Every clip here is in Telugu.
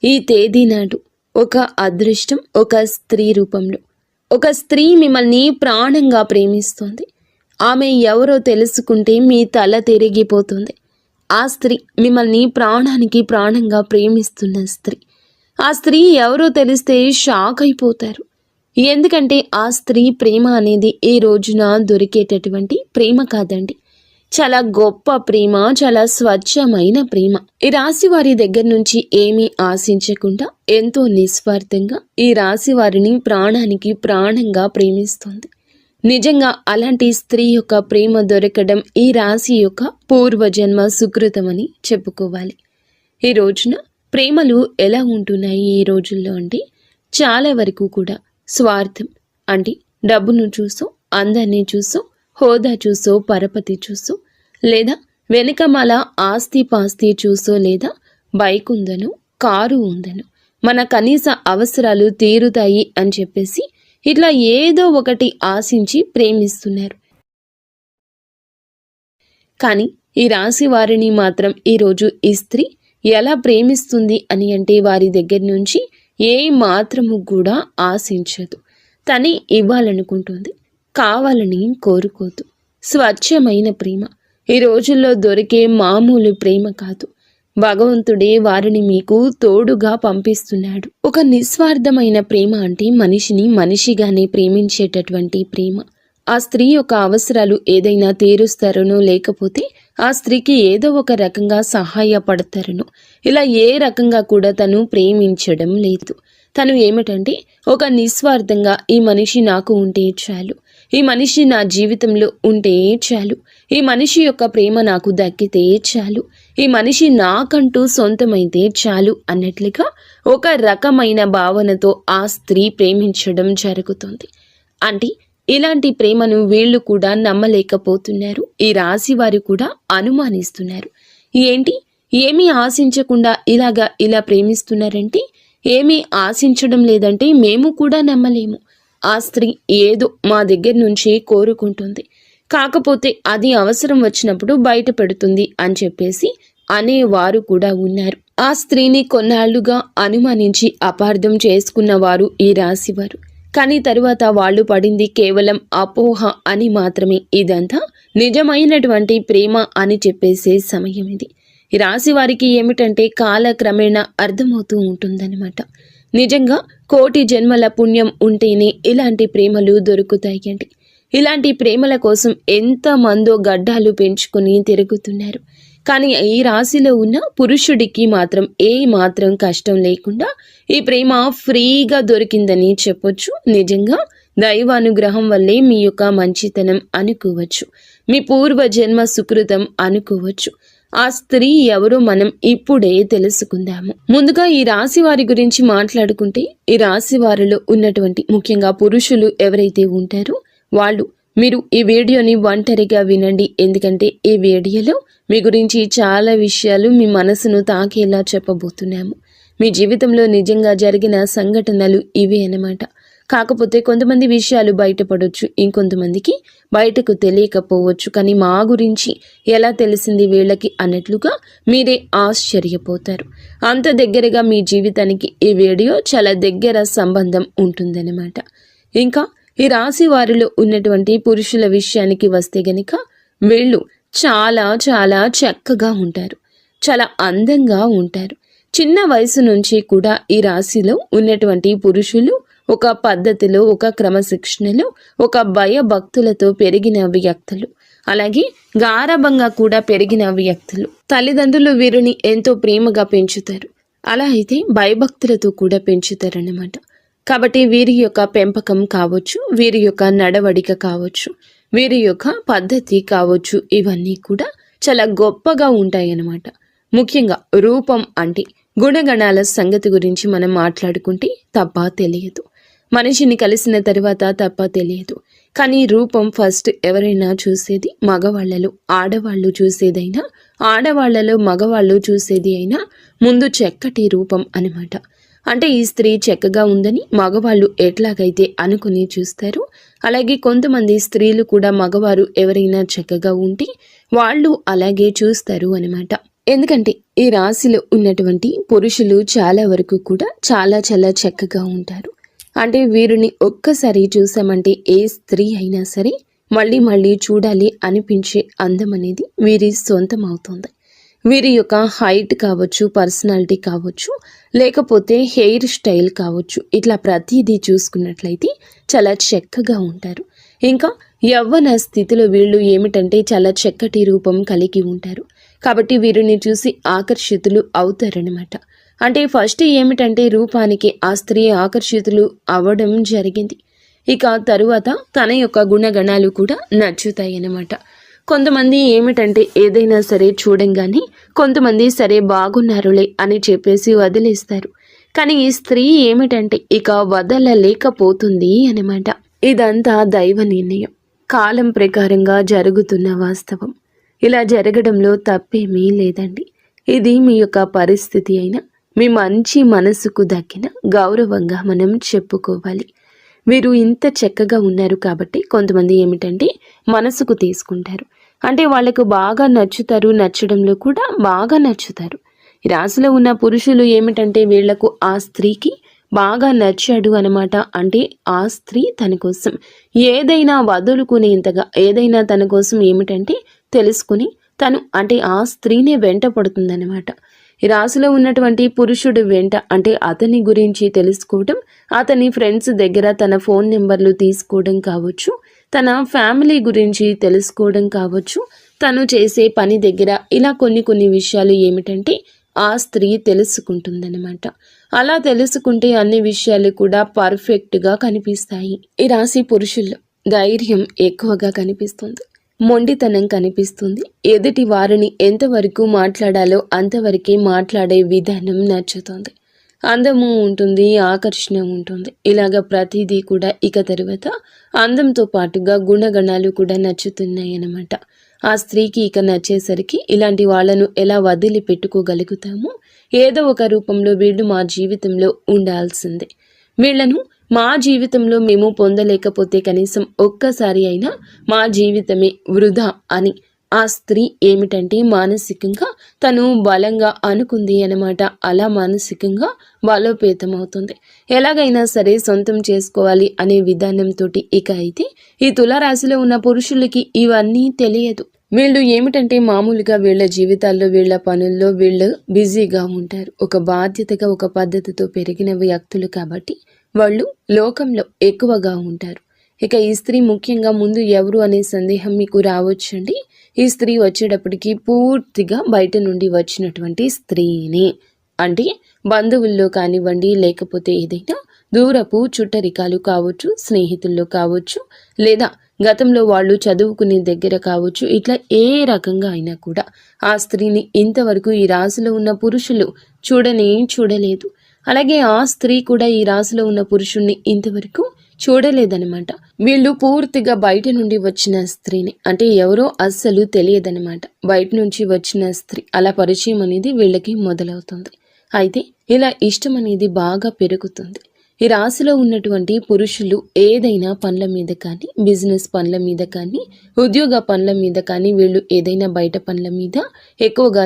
ఈ తేదీ నాడు ఒక అదృష్టం ఒక స్త్రీ రూపంలో ఒక స్త్రీ మిమ్మల్ని ప్రాణంగా ప్రేమిస్తోంది. ఆమె ఎవరో తెలుసుకుంటే మీ తల తిరిగిపోతుంది. ఆ స్త్రీ మిమ్మల్ని ప్రాణానికి ప్రాణంగా ప్రేమిస్తున్న స్త్రీ. ఆ స్త్రీ ఎవరో తెలిస్తే షాక్ అయిపోతారు. ఎందుకంటే ఆ స్త్రీ ప్రేమ అనేది ఈ రోజున దొరికేటటువంటి ప్రేమ కాదండి. చాలా గొప్ప ప్రేమ, చాలా స్వచ్ఛమైన ప్రేమ. ఈ రాశి వారి దగ్గర నుంచి ఏమీ ఆశించకుండా ఎంతో నిస్వార్థంగా ఈ రాశి వారిని ప్రాణానికి ప్రాణంగా ప్రేమిస్తుంది. నిజంగా అలాంటి స్త్రీ యొక్క ప్రేమ దొరకడం ఈ రాశి యొక్క పూర్వజన్మ సుకృతమని చెప్పుకోవాలి. ఈ రోజున ప్రేమలు ఎలా ఉంటున్నాయి ఈ రోజుల్లో అంటే చాలా వరకు కూడా స్వార్థం అంటే డబ్బును చూసో, అందరినీ చూసో, హోదా చూసో, పరపతి చూసో, లేదా వెనుకమాల ఆస్తి పాస్తి చూసో, లేదా బైక్ ఉందను, కారు ఉందను, మన కనీస అవసరాలు తీరుతాయి అని చెప్పేసి ఇట్లా ఏదో ఒకటి ఆశించి ప్రేమిస్తున్నారు. కానీ ఈ రాశి వారిని మాత్రం ఈరోజు ఈ స్త్రీ ఎలా ప్రేమిస్తుంది అని అంటే వారి దగ్గర నుంచి ఏ మాత్రము కూడా ఆశించదు. తనే ఇవ్వాలనుకుంటుంది, కావాలని కోరుకోదు. స్వచ్ఛమైన ప్రేమ ఈ రోజుల్లో దొరికే మామూలు ప్రేమ కాదు. భగవంతుడే వారిని మీకు తోడుగా పంపిస్తున్నాడు. ఒక నిస్వార్థమైన ప్రేమ అంటే మనిషిని మనిషిగానే ప్రేమించేటటువంటి ప్రేమ. ఆ స్త్రీ యొక్క అవసరాలు ఏదైనా తీరుస్తారనో, లేకపోతే ఆ స్త్రీకి ఏదో ఒక రకంగా సహాయపడతారనో, ఇలా ఏ రకంగా కూడా తను ప్రేమించడం లేదు. తను ఏమిటంటే ఒక నిస్వార్థంగా ఈ మనిషి నాకు ఉంటే చాలు, ఈ మనిషి నా జీవితంలో ఉంటే చాలు, ఈ మనిషి యొక్క ప్రేమ నాకు దక్కితే చాలు, ఈ మనిషి నాకంటూ సొంతమైతే చాలు అన్నట్లుగా ఒక రకమైన భావనతో ఆ స్త్రీ ప్రేమించడం జరుగుతుంది. అంటే ఇలాంటి ప్రేమను వీళ్ళు కూడా నమ్మలేకపోతున్నారు. ఈ రాశి వారు కూడా అనుమానిస్తున్నారు. ఏంటి, ఏమీ ఆశించకుండా ఇలా ప్రేమిస్తున్నారంటే, ఏమీ ఆశించడం లేదంటే మేము కూడా నమ్మలేము. ఆ స్త్రీ ఏదో మా దగ్గర నుంచి కోరుకుంటుంది, కాకపోతే అది అవసరం వచ్చినప్పుడు బయట పెడుతుంది అని చెప్పేసి అనేవారు కూడా ఉన్నారు. ఆ స్త్రీని కొన్నాళ్లుగా అనుమానించి అపార్థం చేసుకున్నవారు ఈ రాశివారు. కానీ తరువాత వాళ్ళు పడింది కేవలం అపోహ అని మాత్రమే. ఇదంతా నిజమైనటువంటి ప్రేమ అని చెప్పేసే సమయం ఇది. ఈ రాశి వారికి ఏమిటంటే కాలక్రమేణా అర్థమవుతూ ఉంటుందన్నమాట. నిజంగా కోటి జన్మల పుణ్యం ఉంటేనే ఇలాంటి ప్రేమలు దొరుకుతాయి అండి. ఇలాంటి ప్రేమల కోసం ఎంతమందో గడ్డాలు పెంచుకొని తిరుగుతున్నారు. కానీ ఈ రాశిలో ఉన్న పురుషుడికి మాత్రం ఏ మాత్రం కష్టం లేకుండా ఈ ప్రేమ ఫ్రీగా దొరికిందని చెప్పొచ్చు. నిజంగా దైవానుగ్రహం వల్లే మీ యొక్క మంచితనం అనుకోవచ్చు, మీ పూర్వజన్మ సుకృతం అనుకోవచ్చు. ఆ స్త్రీ ఎవరో మనం ఇప్పుడే తెలుసుకుందాము. ముందుగా ఈ రాశి వారి గురించి మాట్లాడుకుంటే, ఈ రాశి వారిలో ఉన్నటువంటి ముఖ్యంగా పురుషులు ఎవరైతే ఉంటారో వాళ్ళు మీరు ఈ వీడియోని ఒంటరిగా వినండి. ఎందుకంటే ఈ వీడియోలో మీ గురించి చాలా విషయాలు మీ మనసును తాకేలా చెప్పబోతున్నాము. మీ జీవితంలో నిజంగా జరిగిన సంఘటనలు ఇవే అన్నమాట. కాకపోతే కొంతమంది విషయాలు బయటపడవచ్చు, ఇంకొంతమందికి బయటకు తెలియకపోవచ్చు. కానీ మా గురించి ఎలా తెలిసింది వీళ్ళకి అన్నట్లుగా మీరే ఆశ్చర్యపోతారు. అంత దగ్గరగా మీ జీవితానికి ఈ వీడియో చాలా దగ్గర సంబంధం ఉంటుందన్నమాట. ఇంకా ఈ రాశి వారిలో ఉన్నటువంటి పురుషుల విషయానికి వస్తే గనుక వీళ్ళు చాలా చాలా చక్కగా ఉంటారు, చాలా అందంగా ఉంటారు. చిన్న వయసు నుంచి కూడా ఈ రాశిలో ఉన్నటువంటి పురుషులు ఒక పద్ధతిలో, ఒక క్రమశిక్షణలో, ఒక భయభక్తులతో పెరిగిన వ్యక్తులు, అలాగే గారాబంగా కూడా పెరిగిన వ్యక్తులు. తల్లిదండ్రులు వీరిని ఎంతో ప్రేమగా పెంచుతారు, అలా అయితే భయభక్తులతో కూడా పెంచుతారన్నమాట. కాబట్టి వీరి యొక్క పెంపకం కావచ్చు, వీరి యొక్క నడవడిక కావచ్చు, వీరి యొక్క పద్ధతి కావచ్చు, ఇవన్నీ కూడా చాలా గొప్పగా ఉంటాయన్నమాట. ముఖ్యంగా రూపం అంటే గుణగణాల సంగతి గురించి మనం మాట్లాడుకుంటే తప్ప తెలియదు. మనిషిని కలిసిన తర్వాత తప్ప తెలియదు. కానీ రూపం ఫస్ట్ ఎవరైనా చూసేది మగవాళ్లలో. ఆడవాళ్ళు చూసేదైనా, ఆడవాళ్లలో మగవాళ్ళు చూసేది అయినా ముందు చక్కటి రూపం అన్నమాట. అంటే ఈ స్త్రీ చక్కగా ఉందని మగవాళ్ళు ఎట్లాగైతే అనుకుని చూస్తారు, అలాగే కొంతమంది స్త్రీలు కూడా మగవారు ఎవరైనా చక్కగా ఉంటే వాళ్ళు అలాగే చూస్తారు అన్నమాట. ఎందుకంటే ఈ రాశిలో ఉన్నటువంటి పురుషులు చాలా వరకు కూడా చాలా చాలా చక్కగా ఉంటారు. అంటే వీరిని ఒక్కసారి చూసామంటే ఏ స్త్రీ అయినా సరే మళ్ళీ మళ్ళీ చూడాలి అనిపించే అందం అనేది వీరి సొంతం అవుతుంది. వీరి యొక్క హైట్ కావచ్చు, పర్సనాలిటీ కావచ్చు, లేకపోతే హెయిర్ స్టైల్ కావచ్చు, ఇట్లా ప్రతిదీ చూసుకున్నట్లయితే చాలా చక్కగా ఉంటారు. ఇంకా యవ్వన స్థితిలో వీళ్ళు ఏమిటంటే చాలా చక్కటి రూపం కలిగి ఉంటారు. కాబట్టి వీరిని చూసి ఆకర్షితులు అవుతారనమాట. అంటే ఫస్ట్ ఏమిటంటే రూపానికి ఆ స్త్రీ ఆకర్షితులు అవ్వడం జరిగింది. ఇక తరువాత తన యొక్క గుణగణాలు కూడా నచ్చుతాయి అన్నమాట. కొంతమంది ఏమిటంటే ఏదైనా సరే చూడంగానే కొంతమంది సరే బాగున్నారులే అని చెప్పేసి వదిలేస్తారు. కానీ ఈ స్త్రీ ఏమిటంటే ఇక వదలలేకపోతుంది అన్నమాట. ఇదంతా దైవ నిర్ణయం, కాలం ప్రకారంగా జరుగుతున్న వాస్తవం. ఇలా జరగడంలో తప్పేమీ లేదండి. ఇది మీ యొక్క పరిస్థితి అయినా మీ మంచి మనసుకు దక్కిన గౌరవంగా మనం చెప్పుకోవాలి. వీరు ఇంత చక్కగా ఉన్నారు కాబట్టి కొంతమంది ఏమిటంటే మనసుకు తీసుకుంటారు. అంటే వాళ్ళకు బాగా నచ్చుతారు, నచ్చడంలో కూడా బాగా నచ్చుతారు. ఈ రాశిలో ఉన్న పురుషులు ఏమిటంటే వీళ్లకు ఆ స్త్రీకి బాగా నచ్చాడు అనమాట. అంటే ఆ స్త్రీ తన కోసం ఏదైనా వదులుకునేంతగా, ఏదైనా తన కోసం ఏమిటంటే తెలుసుకుని తను అంటే ఆ స్త్రీనే వెంట పడుతుందన్నమాట. ఈ రాశిలో ఉన్నటువంటి పురుషుడు వెంట అంటే అతని గురించి తెలుసుకోవడం, అతని ఫ్రెండ్స్ దగ్గర తన ఫోన్ నెంబర్లు తీసుకోవడం కావచ్చు, తన ఫ్యామిలీ గురించి తెలుసుకోవడం కావచ్చు, తను చేసే పని దగ్గర ఇలా కొన్ని విషయాలు ఏమిటంటే ఆ స్త్రీ తెలుసుకుంటుందన్నమాట. అలా తెలుసుకుంటే అన్ని విషయాలు కూడా పర్ఫెక్ట్గా కనిపిస్తాయి. ఈ రాశి పురుషుల్లో ధైర్యం ఎక్కువగా కనిపిస్తుంది, మొండితనం కనిపిస్తుంది. ఎదుటి వారిని ఎంతవరకు మాట్లాడాలో అంతవరకే మాట్లాడే విధానం నచ్చుతుంది. అందము ఉంటుంది, ఆకర్షణ ఉంటుంది. ఇలాగ ప్రతిదీ కూడా ఇక తరువాత అందంతో పాటుగా గుణగణాలు కూడా నచ్చుతున్నాయి అన్నమాట. ఆ స్త్రీకి ఇక నచ్చేసరికి ఇలాంటి వాళ్ళను ఎలా వదిలిపెట్టుకోగలుగుతామో, ఏదో ఒక రూపంలో వీళ్ళు మా జీవితంలో ఉండాల్సిందే. వీళ్లను మా జీవితంలో మేము పొందలేకపోతే కనీసం ఒక్కసారి అయినా మా జీవితమే వృధా అని ఆ స్త్రీ ఏమిటంటే మానసికంగా తను బలంగా అనుకుంది అన్నమాట. అలా మానసికంగా బలోపేతమవుతుంది. ఎలాగైనా సరే సొంతం చేసుకోవాలి అనే విధానంతో ఇక అయితే ఈ తులారాశిలో ఉన్న పురుషులకి ఇవన్నీ తెలియదు. వీళ్ళు ఏమిటంటే మామూలుగా వీళ్ళ జీవితాల్లో, వీళ్ళ పనుల్లో వీళ్ళు బిజీగా ఉంటారు. ఒక బాధ్యతగా, ఒక పద్ధతితో పెరిగిన వ్యక్తులు కాబట్టి వాళ్ళు లోకంలో ఎక్కువగా ఉంటారు. ఇక ఈ స్త్రీ ముఖ్యంగా ముందు ఎవరు అనే సందేహం మీకు రావచ్చండి. ఈ స్త్రీ వచ్చేటప్పటికి పూర్తిగా బయట నుండి వచ్చినటువంటి స్త్రీని, అంటే బంధువుల్లో కానివ్వండి, లేకపోతే ఏదైనా దూరపు చుట్టరికాలు కావచ్చు, స్నేహితుల్లో కావచ్చు, లేదా గతంలో వాళ్ళు చదువుకునే దగ్గర కావచ్చు, ఇట్లా ఏ రకంగా అయినా కూడా ఆ స్త్రీని ఇంతవరకు ఈ రాశిలో ఉన్న పురుషులు చూడలేదు. అలాగే ఆ స్త్రీ కూడా ఈ రాశిలో ఉన్న పురుషుణ్ణి ఇంతవరకు చూడలేదనమాట. వీళ్ళు పూర్తిగా బయట నుండి వచ్చిన స్త్రీని, అంటే ఎవరో అస్సలు తెలియదనమాట. బయట నుంచి వచ్చిన స్త్రీ అలా పరిచయం అనేది వీళ్ళకి మొదలవుతుంది. అయితే ఇలా ఇష్టం అనేది బాగా పెరుగుతుంది. ఈ రాశిలో ఉన్నటువంటి పురుషులు ఏదైనా పనుల మీద కానీ, బిజినెస్ పనుల మీద కానీ, ఉద్యోగ పనుల మీద కానీ, వీళ్ళు ఏదైనా బయట పనుల మీద ఎక్కువగా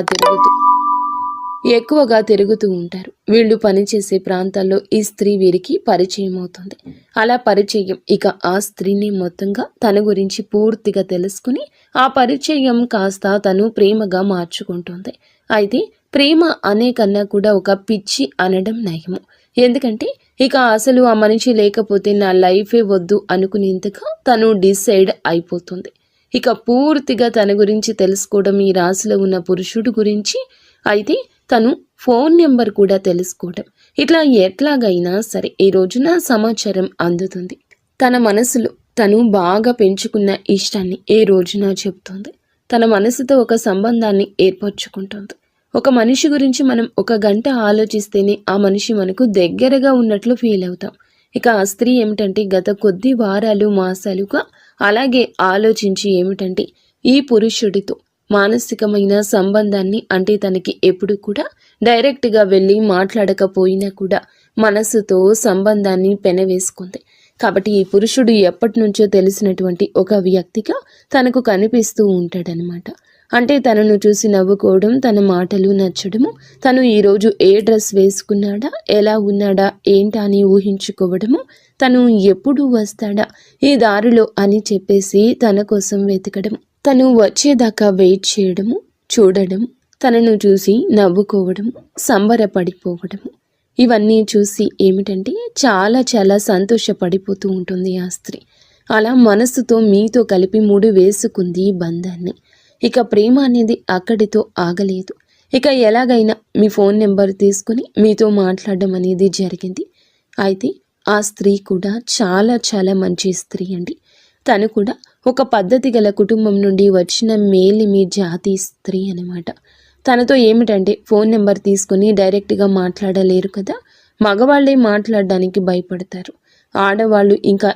తిరుగుతూ ఉంటారు. వీళ్ళు పనిచేసే ప్రాంతాల్లో ఈ స్త్రీ వీరికి పరిచయం అవుతుంది. అలా పరిచయం ఇక ఆ స్త్రీని మొత్తంగా తన గురించి పూర్తిగా తెలుసుకుని ఆ పరిచయం కాస్త తను ప్రేమగా మార్చుకుంటుంది. అయితే ప్రేమ అనే కన్నా కూడా ఒక పిచ్చి అనడం నయము. ఎందుకంటే ఇక అసలు ఆ మనిషి లేకపోతే నా లైఫే వద్దు అనుకునేంతగా తను డిసైడ్ అయిపోతుంది. ఇక పూర్తిగా తన గురించి తెలుసుకోవడం ఈ రాశిలో ఉన్న పురుషుడు గురించి, అయితే తను ఫోన్ నెంబర్ కూడా తెలుసుకోవడం, ఇట్లా ఎట్లాగైనా సరే ఈ రోజున సమాచారం అందుతుంది. తన మనసులో తను బాగా పెంచుకున్న ఇష్టాన్ని ఏ రోజున చెప్తుంది. తన మనసుతో ఒక సంబంధాన్ని ఏర్పరచుకుంటుంది. ఒక మనిషి గురించి మనం 1 గంట ఆలోచిస్తేనే ఆ మనిషి మనకు దగ్గరగా ఉన్నట్లు ఫీల్ అవుతాం. ఇక ఆ స్త్రీ ఏమిటంటే గత కొద్ది వారాలు, మాసాలుగా అలాగే ఆలోచించి ఏమిటంటే ఈ పురుషుడితో మానసికమైన సంబంధాన్ని, అంటే తనకి ఎప్పుడు కూడా డైరెక్ట్గా వెళ్ళి మాట్లాడకపోయినా కూడా మనసుతో సంబంధాన్ని పెనవేసుకుంది. కాబట్టి ఈ పురుషుడు ఎప్పటి నుంచో తెలిసినటువంటి ఒక వ్యక్తిగా తనకు కనిపిస్తూ ఉంటాడనమాట. అంటే తనను చూసి నవ్వుకోవడం, తన మాటలు నచ్చడము, తను ఈరోజు ఏ డ్రెస్ వేసుకున్నాడా, ఎలా ఉన్నాడా, ఏంటా అని ఊహించుకోవడము, తను ఎప్పుడు వస్తాడా ఈ దారిలో అని చెప్పేసి తన కోసం వెతకడము, తను వచ్చేదాకా వెయిట్ చేయడము, చూడడము, తనను చూసి నవ్వుకోవడము, సంబరపడిపోవడము, ఇవన్నీ చూసి ఏమిటంటే చాలా చాలా సంతోషపడిపోతూ ఉంటుంది ఆ స్త్రీ. అలా మనస్సుతో మీతో కలిపి ముడి వేసుకుంది బంధాన్ని. ఇక ప్రేమ అనేది అక్కడితో ఆగలేదు. ఇక ఎలాగైనా మీ ఫోన్ నెంబర్ తీసుకుని మీతో మాట్లాడడం అనేది జరిగింది. అయితే ఆ స్త్రీ కూడా చాలా చాలా మంచి స్త్రీ అండి. తను కూడా ఒక పద్ధతి గల కుటుంబం నుండి వచ్చిన మేలిమి జాతి స్త్రీ అనమాట. తనతో ఏమిటంటే ఫోన్ నెంబర్ తీసుకొని డైరెక్ట్గా మాట్లాడలేరు కదా, మగవాళ్ళే మాట్లాడడానికి భయపడతారు, ఆడవాళ్ళు ఇంకా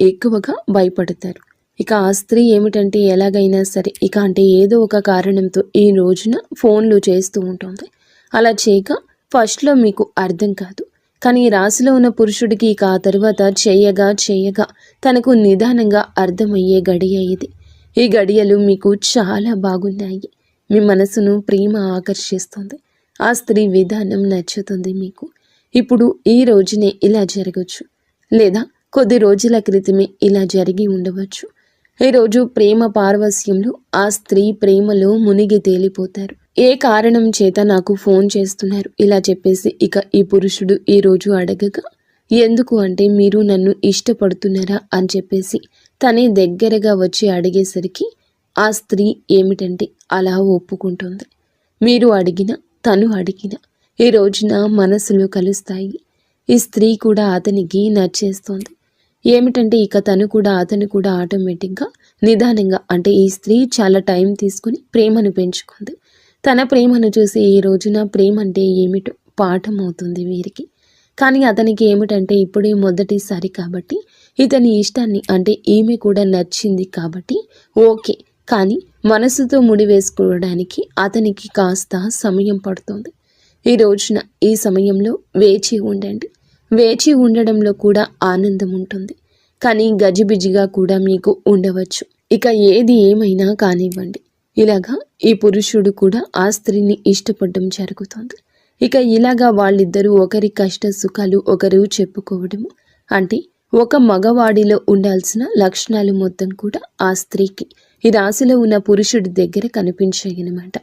ఎక్కువగా భయపడతారు. ఇక ఆ స్త్రీ ఏమిటంటే ఎలాగైనా సరే ఇక అంటే ఏదో ఒక కారణంతో ఈ రోజున ఫోన్లు చేస్తూ ఉంటుంది. అలా చేయక ఫస్ట్లో మీకు అర్థం కాదు, కానీ ఈ రాశిలో ఉన్న పురుషుడికి ఇక ఆ తర్వాత చేయగా తనకు నిదానంగా అర్థమయ్యే గడియ ఇది. ఈ గడియలు మీకు చాలా బాగున్నాయి. మీ మనసును ప్రేమ ఆకర్షిస్తుంది. ఆ స్త్రీ విధానం నచ్చుతుంది మీకు. ఇప్పుడు ఈ రోజునే ఇలా జరగచ్చు, లేదా కొద్ది రోజుల క్రితమే ఇలా జరిగి ఉండవచ్చు. ఈరోజు ప్రేమ పారవస్యంలో ఆ స్త్రీ ప్రేమలో మునిగి తేలిపోతారు. ఏ కారణం చేత నాకు ఫోన్ చేస్తున్నారు ఇలా చెప్పేసి ఇక ఈ పురుషుడు ఈరోజు అడగగా, ఎందుకు అంటే మీరు నన్ను ఇష్టపడుతున్నారా అని చెప్పేసి తనే దగ్గరగా వచ్చి అడిగేసరికి ఆ స్త్రీ ఏమిటంటే అలా ఒప్పుకుంటుంది. మీరు అడిగిన, తను అడిగిన ఈ రోజున మనసులు కలుస్తాయి. ఈ స్త్రీ కూడా అతనికి నచ్చేస్తోంది. ఏమిటంటే ఇక అతను కూడా ఆటోమేటిక్గా నిదానంగా అంటే ఈ స్త్రీ చాలా టైం తీసుకుని ప్రేమను పెంచుకుంది. తన ప్రేమను చూసి ఈ రోజున ప్రేమ అంటే ఏమిటో పాఠం అవుతుంది వీరికి. కానీ అతనికి ఏమిటంటే ఇప్పుడే మొదటిసారి కాబట్టి ఇతని ఇష్టాన్ని అంటే ఈమె కూడా నచ్చింది కాబట్టి ఓకే, కానీ మనసుతో ముడివేసుకోవడానికి అతనికి కాస్త సమయం పడుతుంది. ఈ రోజున ఈ సమయంలో వేచి ఉండండి. వేచి ఉండడంలో కూడా ఆనందం ఉంటుంది, కానీ గజిబిజిగా కూడా మీకు ఉండవచ్చు. ఇక ఏది ఏమైనా కానివ్వండి, ఇలాగా ఈ పురుషుడు కూడా ఆ స్త్రీని ఇష్టపడడం జరుగుతుంది. ఇక ఇలాగా వాళ్ళిద్దరూ ఒకరి కష్ట సుఖాలు ఒకరు చెప్పుకోవడము, అంటే ఒక మగవాడిలో ఉండాల్సిన లక్షణాలు మొత్తం కూడా ఆ స్త్రీకి ఈ రాశిలో ఉన్న పురుషుడి దగ్గర కనిపించాయన్నమాట.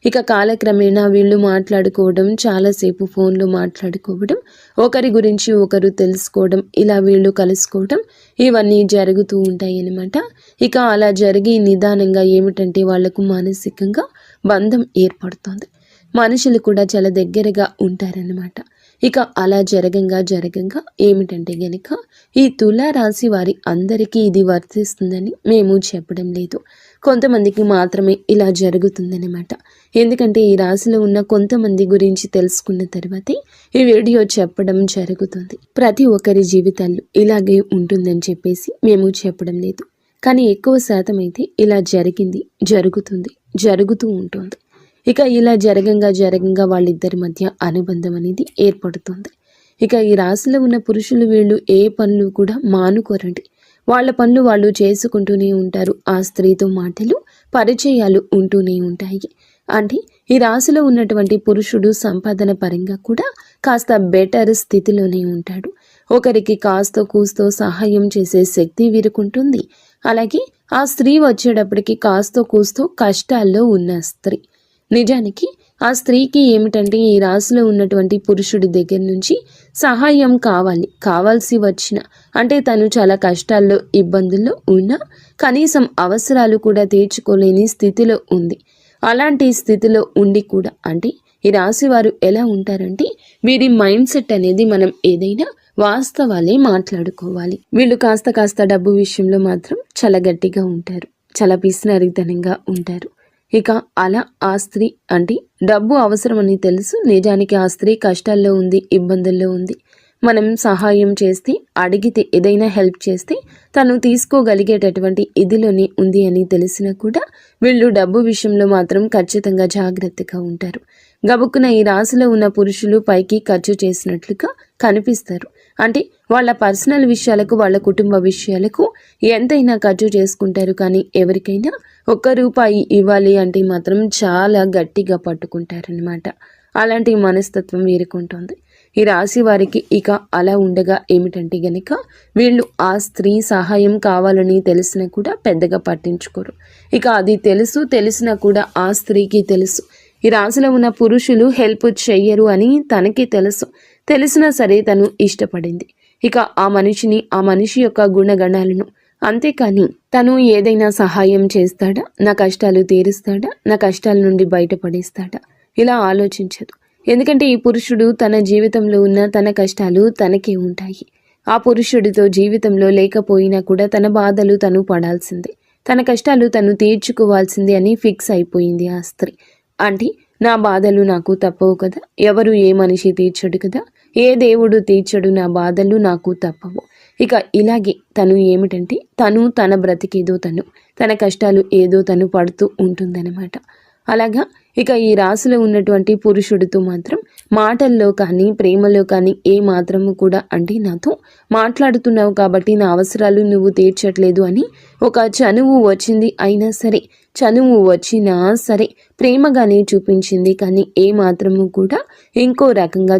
ఇక కాలక్రమేణా వీళ్ళు మాట్లాడుకోవడం, చాలాసేపు ఫోన్లో మాట్లాడుకోవడం, ఒకరి గురించి ఒకరు తెలుసుకోవడం, ఇలా వీళ్ళు కలుసుకోవడం, ఇవన్నీ జరుగుతూ ఉంటాయి అన్నమాట. ఇక అలా జరిగి నిదానంగా ఏమిటంటే వాళ్లకు మానసికంగా బంధం ఏర్పడుతుంది. మనుషులు కూడా చాలా దగ్గరగా ఉంటారన్నమాట. ఇక అలా జరగంగా ఏమిటంటే గనక ఈ తులారాశి వారి అందరికీ ఇది వర్తిస్తుందని మేము చెప్పడం లేదు, కొంతమందికి మాత్రమే ఇలా జరుగుతుందన్నమాట. ఎందుకంటే ఈ రాశిలో ఉన్న కొంతమంది గురించి తెలుసుకున్న తర్వాతే ఈ వీడియో చెప్పడం జరుగుతుంది. ప్రతి ఒక్కరి జీవితాల్లో ఇలాగే ఉంటుందని చెప్పేసి మేము చెప్పడం లేదు, కానీ ఎక్కువ శాతం అయితే ఇలా జరుగుతూ ఉంటుంది. ఇక ఇలా జరగంగా వాళ్ళిద్దరి మధ్య అనుబంధం అనేది ఏర్పడుతుంది. ఇక ఈ రాశిలో ఉన్న పురుషులు వీళ్ళు ఏ పనులు కూడా మానుకోరండి. వాళ్ళ పనులు వాళ్ళు చేసుకుంటూనే ఉంటారు. ఆ స్త్రీతో మాటలు, పరిచయాలు ఉంటూనే ఉంటాయి. అంటే ఈ రాశిలో ఉన్నటువంటి పురుషుడు సంపాదన పరంగా కూడా కాస్త బెటర్ స్థితిలోనే ఉంటాడు. ఒకరికి కాస్తో కూస్తో సహాయం చేసే శక్తి వీరుకుంటుంది. అలాగే ఆ స్త్రీ వచ్చేటప్పటికి కాస్తో కూస్తో కష్టాల్లో ఉన్న స్త్రీ. నిజానికి ఆ స్త్రీకి ఏమిటంటే ఈ రాశిలో ఉన్నటువంటి పురుషుడి దగ్గర నుంచి సహాయం కావాల్సి వచ్చిన, అంటే తను చాలా కష్టాల్లో ఇబ్బందుల్లో ఉన్నా కనీసం అవసరాలు కూడా తీర్చుకోలేని స్థితిలో ఉంది. అలాంటి స్థితిలో ఉండి కూడా అంటే ఈ రాశి వారు ఎలా ఉంటారంటే వీరి మైండ్ సెట్ అనేది మనం ఏదైనా వాస్తవాలే మాట్లాడుకోవాలి. వీళ్ళు కాస్త డబ్బు విషయంలో మాత్రం చాలా గట్టిగా ఉంటారు, చాలా పిసినరితనంగా ఉంటారు. ఇక అలా ఆ స్త్రీ అంటే డబ్బు అవసరమని తెలుసు, నిజానికి ఆ స్త్రీ కష్టాల్లో ఉంది, ఇబ్బందుల్లో ఉంది. మనం సహాయం చేస్తే, అడిగితే, ఏదైనా హెల్ప్ చేస్తే తను తీసుకోగలిగేటటువంటి ఇదిలోనే ఉంది అని తెలిసినా కూడా వీళ్ళు డబ్బు విషయంలో మాత్రం ఖచ్చితంగా జాగ్రత్తగా ఉంటారు. గబుక్కున ఈ రాశిలో ఉన్న పురుషులు పైకి ఖర్చు చేసినట్లుగా కనిపిస్తారు. అంటే వాళ్ళ పర్సనల్ విషయాలకు, వాళ్ళ కుటుంబ విషయాలకు ఎంతైనా ఖర్చు చేసుకుంటారు. కానీ ఎవరికైనా ₹1 ఇవ్వాలి అంటే మాత్రం చాలా గట్టిగా పట్టుకుంటారనమాట. అలాంటి మనస్తత్వం వీరికుంటుంది. ఈ రాశి వారికి ఇక అలా ఉండగా ఏమిటంటే గనక వీళ్ళు ఆ స్త్రీ సహాయం కావాలని తెలిసినా కూడా పెద్దగా పట్టించుకోరు. ఇక అది తెలిసినా కూడా ఆ స్త్రీకి తెలుసు ఈ రాశిలో ఉన్న పురుషులు హెల్ప్ చెయ్యరు అని తనకి తెలిసినా సరే తను ఇష్టపడింది ఇక ఆ మనిషి యొక్క గుణగణాలను. అంతేకాని తను ఏదైనా సహాయం చేస్తాడా, నా కష్టాలు తీరుస్తాడా, నా కష్టాల నుండి బయటపడేస్తాడా, ఇలా ఆలోచించదు. ఎందుకంటే ఈ పురుషుడు తన జీవితంలో ఉన్న తన కష్టాలు తనకే ఉంటాయి. ఆ పురుషుడితో జీవితంలో లేకపోయినా కూడా తన బాధలు తను పడాల్సిందే, తన కష్టాలు తను తీర్చుకోవాల్సిందే అని ఫిక్స్ అయిపోయింది ఆ స్త్రీ. అంటే నా బాధలు నాకు తప్పవు కదా, ఎవరు ఏ మనిషి తీర్చడు కదా, ఏ దేవుడు తీర్చడు, నా బాధలు నాకు తప్పవు. ఇక ఇలాగే తను ఏమిటంటే తన బ్రతికేదో తన కష్టాలు ఏదో తను పడుతూ ఉంటుందన్నమాట. అలాగా ఇక ఈ రాశిలో ఉన్నటువంటి పురుషుడితో మాత్రం మాటల్లో కానీ ప్రేమలో కానీ ఏ మాత్రము కూడా అంటే నాతో మాట్లాడుతున్నావు కాబట్టి నా అవసరాలు నువ్వు తీర్చట్లేదు అని ఒక చనువు వచ్చింది. అయినా సరే చనువు వచ్చినా సరే ప్రేమగానే చూపించింది, కానీ ఏ మాత్రము కూడా ఇంకో రకంగా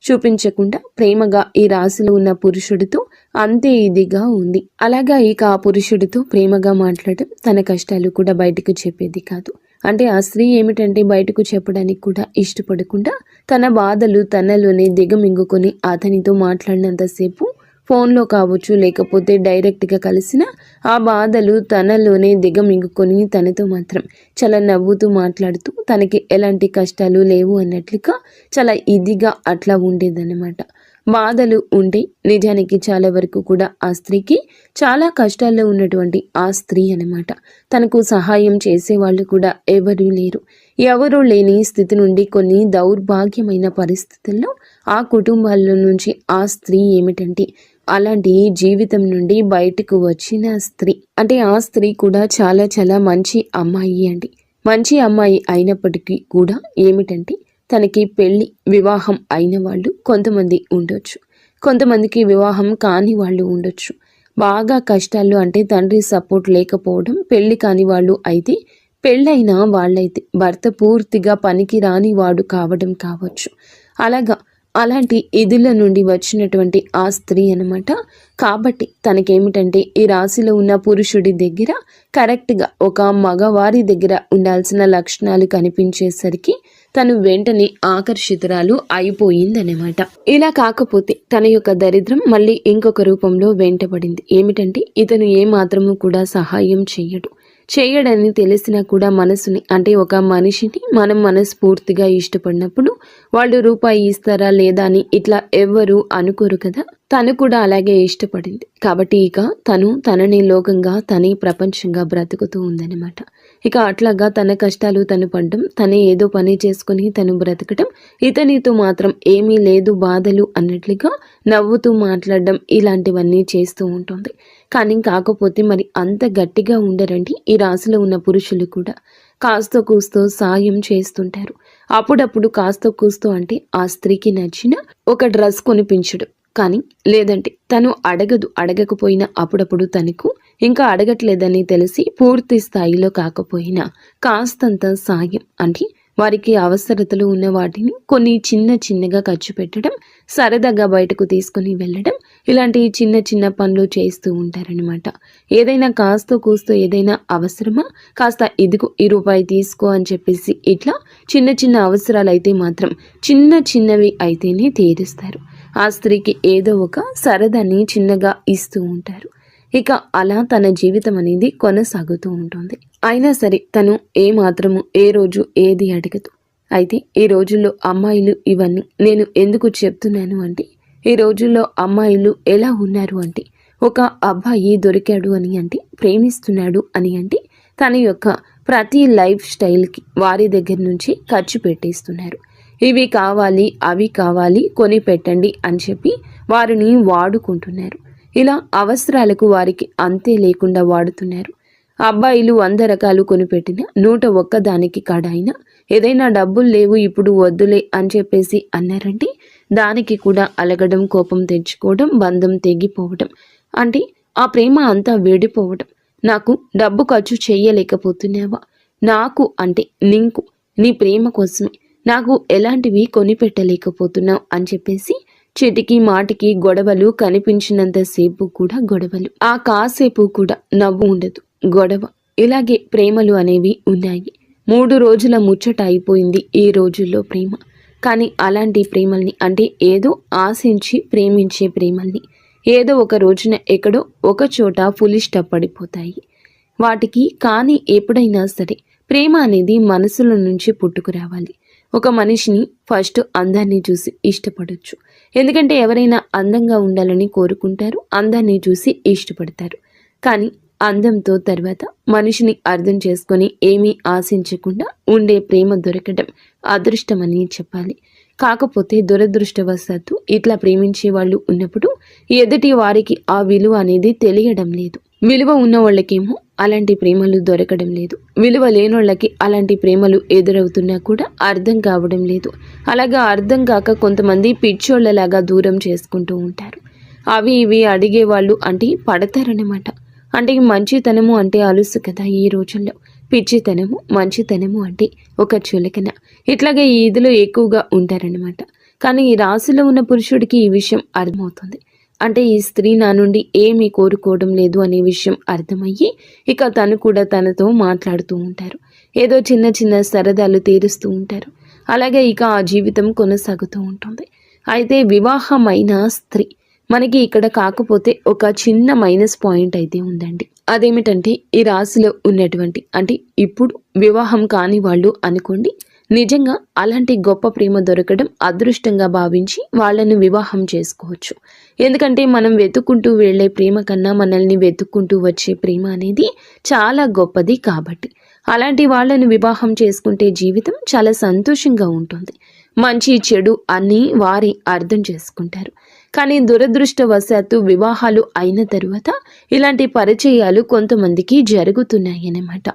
చూపించకుండా ప్రేమగా ఈ రాశిలో ఉన్న పురుషుడితో అంతే ఇదిగా ఉంది. అలాగా ఇక ఆ పురుషుడితో ప్రేమగా మాట్లాడటం, తన కష్టాలు కూడా బయటకు చెప్పేది కాదు. అంటే ఆ స్త్రీ ఏమిటంటే బయటకు చెప్పడానికి కూడా ఇష్టపడకుండా తన బాధలు తనలోనే దిగమింగుకొని అతనితో మాట్లాడినంతసేపు ఫోన్లో కావచ్చు లేకపోతే డైరెక్ట్గా కలిసిన ఆ బాధలు తనలోనే దిగమింగుకొని తనతో మాత్రం చాలా నవ్వుతూ మాట్లాడుతూ తనకి ఎలాంటి కష్టాలు లేవు అన్నట్లుగా చాలా ఇదిగా అట్లా ఉండేదన్నమాట. బాధలు ఉంటే నిజానికి చాలా వరకు కూడా ఆ స్త్రీకి చాలా కష్టాల్లో ఉన్నటువంటి ఆ స్త్రీ అన్నమాట. తనకు సహాయం చేసేవాళ్ళు కూడా ఎవరూ లేని స్థితి నుండి కొన్ని దౌర్భాగ్యమైన పరిస్థితుల్లో ఆ కుటుంబాల నుంచి ఆ స్త్రీ ఏమిటంటే అలాంటి జీవితం నుండి బయటకు వచ్చిన స్త్రీ. అంటే ఆ స్త్రీ కూడా చాలా చాలా మంచి అమ్మాయి అండి. మంచి అమ్మాయి అయినప్పటికీ కూడా ఏమిటంటే తనకి వివాహం అయిన వాళ్ళు కొంతమంది ఉండొచ్చు, కొంతమందికి వివాహం కాని వాళ్ళు ఉండొచ్చు. బాగా కష్టాలు అంటే తండ్రి సపోర్ట్ లేకపోవడం, పెళ్లి కాని వాళ్ళు అయితే, పెళ్ళైన వాళ్ళైతే భర్త పూర్తిగా పనికి రాని వాడు కావడం కావచ్చు. అలాంటి ఇదుల నుండి వచ్చినటువంటి ఆ స్త్రీ అన్నమాట. కాబట్టి తనకేమిటంటే ఈ రాశిలో ఉన్న పురుషుడి దగ్గర కరెక్ట్గా ఒక మగవారి దగ్గర ఉండాల్సిన లక్షణాలు కనిపించేసరికి తను వెంటనే ఆకర్షితురాలు అయిపోయిందనమాట. ఇలా కాకపోతే తన యొక్క దరిద్రం మళ్ళీ ఇంకొక రూపంలో వెంటబడింది. ఏమిటంటే ఇతను ఏ మాత్రము కూడా సహాయం చేయడని తెలిసినా కూడా మనసుని అంటే ఒక మనిషిని మనం మనస్ఫూర్తిగా ఇష్టపడినప్పుడు వాళ్ళు రూపాయి ఇస్తారా లేదా అని ఇట్లా ఎవ్వరూ అనుకోరు కదా. తను కూడా అలాగే ఇష్టపడింది కాబట్టి ఇక తనని లోకంగా తనే ప్రపంచంగా బ్రతుకుతూ ఉందన్నమాట. ఇక అట్లాగా తన కష్టాలు తను పడడం, తనే ఏదో పని చేసుకుని తను బ్రతకటం, ఇతనితో మాత్రం ఏమీ లేదు బాధలు అన్నట్లుగా నవ్వుతూ మాట్లాడడం, ఇలాంటివన్నీ చేస్తూ ఉంటుంది. కానీ కాకపోతే మరి అంత గట్టిగా ఉండరండి ఈ రాశిలో ఉన్న పురుషులు కూడా. కాస్తో కూస్తో సాయం చేస్తుంటారు. అప్పుడప్పుడు కాస్తో కూస్తో అంటే ఆ స్త్రీకి నచ్చిన ఒక డ్రెస్ కొనిపించడం, కానీ లేదంటే తను అడగకపోయినా అప్పుడప్పుడు తనకు ఇంకా అడగట్లేదని తెలిసి పూర్తి స్థాయిలో కాకపోయినా కాస్తంత సాయం అంటే వారికి అవసరతలు ఉన్న వాటిని కొన్ని చిన్నగా ఖర్చు పెట్టడం, సరదాగా బయటకు తీసుకుని వెళ్ళడం, ఇలాంటి చిన్న పనులు చేస్తూ ఉంటారనమాట. ఏదైనా కాస్తో కూస్తో ఏదైనా అవసరమా, కాస్త ఇదిగో ₹1 తీసుకో అని చెప్పేసి ఇట్లా చిన్న అవసరాలు అయితే మాత్రం చిన్నవి అయితేనే తీరుస్తారు. ఆ స్త్రీకి ఏదో ఒక సరదాని చిన్నగా ఇస్తూ ఉంటారు. ఇక అలా తన జీవితం అనేది కొనసాగుతూ ఉంటుంది. అయినా సరే తను ఏ మాత్రము ఏ రోజు ఏది అడగదు. అయితే ఈ రోజుల్లో అమ్మాయిలు ఇవన్నీ నేను ఎందుకు చెప్తున్నాను అంటే, ఈ రోజుల్లో అమ్మాయిలు ఎలా ఉన్నారు అంటే, ఒక అబ్బాయి దొరికాడు అని అంటే, ప్రేమిస్తున్నాడు అని అంటే తన యొక్క ప్రతి లైఫ్ స్టైల్కి వారి దగ్గర నుంచి ఖర్చు పెట్టేస్తున్నారు. ఇవి కావాలి అవి కావాలి కొని పెట్టండి అని చెప్పి వారిని వాడుకుంటున్నారు. ఇలా అవసరాలకు వారికి అంతే లేకుండా వాడుతున్నారు. అబ్బాయిలు 100 రకాలు కొనిపెట్టిన 101 దానికి కడాయినా ఏదైనా డబ్బులు లేవు ఇప్పుడు వద్దులే అని చెప్పేసి అన్నారంటే దానికి కూడా అలగడం, కోపం తెచ్చుకోవడం, బంధం తెగిపోవడం, అంటే ఆ ప్రేమ అంతా వేడిపోవడం. నాకు డబ్బు ఖర్చు చేయలేకపోతున్నావా, నాకు అంటే నీకు నీ ప్రేమ కోసమే నాకు ఎలాంటివి కొనిపెట్టలేకపోతున్నావు అని చెప్పేసి చిటికి మాటికి గొడవలు, కనిపించినంతసేపు కూడా గొడవలు, ఆ కాసేపు కూడా నవ్వు ఉండదు, గొడవ. ఇలాగే ప్రేమలు అనేవి ఉన్నాయి. 3 రోజుల ముచ్చట అయిపోయింది ఈ రోజుల్లో ప్రేమ. కానీ అలాంటి ప్రేమల్ని, అంటే ఏదో ఆశించి ప్రేమించే ప్రేమల్ని ఏదో ఒక రోజున ఎక్కడో ఒక చోట ఫుల్ స్టాప్ పడిపోతాయి వాటికి. కానీ ఎప్పుడైనా సరే ప్రేమ అనేది మనసుల నుంచి పుట్టుకురావాలి. ఒక మనిషిని ఫస్ట్ అందాన్ని చూసి ఇష్టపడొచ్చు, ఎందుకంటే ఎవరైనా అందంగా ఉండాలని కోరుకుంటారు, అందాన్ని చూసి ఇష్టపడతారు. కానీ అందంతో తర్వాత మనిషిని అర్థం చేసుకొని ఏమీ ఆశించకుండా ఉండే ప్రేమ దొరకడం అదృష్టమని చెప్పాలి. కాకపోతే దురదృష్టవశాత్తు ఇట్లా ప్రేమించే వాళ్ళు ఉన్నప్పుడు ఎదుటి వారికి ఆ విలువ అనేది తెలియడం లేదు. విలువ ఉన్న వాళ్ళకేమో అలాంటి ప్రేమలు దొరకడం లేదు, విలువ లేనోళ్ళకి అలాంటి ప్రేమలు ఎదురవుతున్నా కూడా అర్థం కావడం లేదు. అలాగా అర్థం కాక కొంతమంది పిచ్చోళ్ళలాగా దూరం చేసుకుంటూ ఉంటారు. అవి ఇవి అడిగేవాళ్ళు అంటే పడతారనమాట. అంటే మంచితనము అంటే అలుసు కదా ఈ రోజుల్లో, పిచ్చితనము మంచితనము అంటే ఒక చులకన, ఇట్లాగే ఈ ఇదిలో ఎక్కువగా ఉంటారనమాట. కానీ ఈ రాశిలో ఉన్న పురుషుడికి ఈ విషయం అర్థమవుతుంది. అంటే ఈ స్త్రీ నా నుండి ఏమీ కోరుకోవడం లేదు అనే విషయం అర్థమయ్యి ఇక తను కూడా తనతో మాట్లాడుతూ ఉంటారు. ఏదో చిన్న చిన్న సరదాలు తీరుస్తూ ఉంటారు. అలాగే ఇక ఆ జీవితం కొనసాగుతూ ఉంటుంది. అయితే వివాహమైన స్త్రీ మనకి ఇక్కడ కాకపోతే ఒక చిన్న మైనస్ పాయింట్ అయితే ఉందండి. అదేమిటంటే ఈ రాశిలో ఉన్నటువంటి, అంటే ఇప్పుడు వివాహం కాని వాళ్ళు అనుకోండి, నిజంగా అలాంటి గొప్ప ప్రేమ దొరకడం అదృష్టంగా భావించి వాళ్ళను వివాహం చేసుకోవచ్చు. ఎందుకంటే మనం వెతుక్కుంటూ వెళ్ళే ప్రేమ కన్నా మనల్ని వెతుక్కుంటూ వచ్చే ప్రేమ అనేది చాలా గొప్పది. కాబట్టి అలాంటి వాళ్ళను వివాహం చేసుకుంటే జీవితం చాలా సంతోషంగా ఉంటుంది. మంచి చెడు అన్నీ వారి అర్థం చేసుకుంటారు. కానీ దురదృష్టవశాత్తు వివాహాలు అయిన తరువాత ఇలాంటి పరిచయాలు కొంతమందికి జరుగుతున్నాయన్నమాట.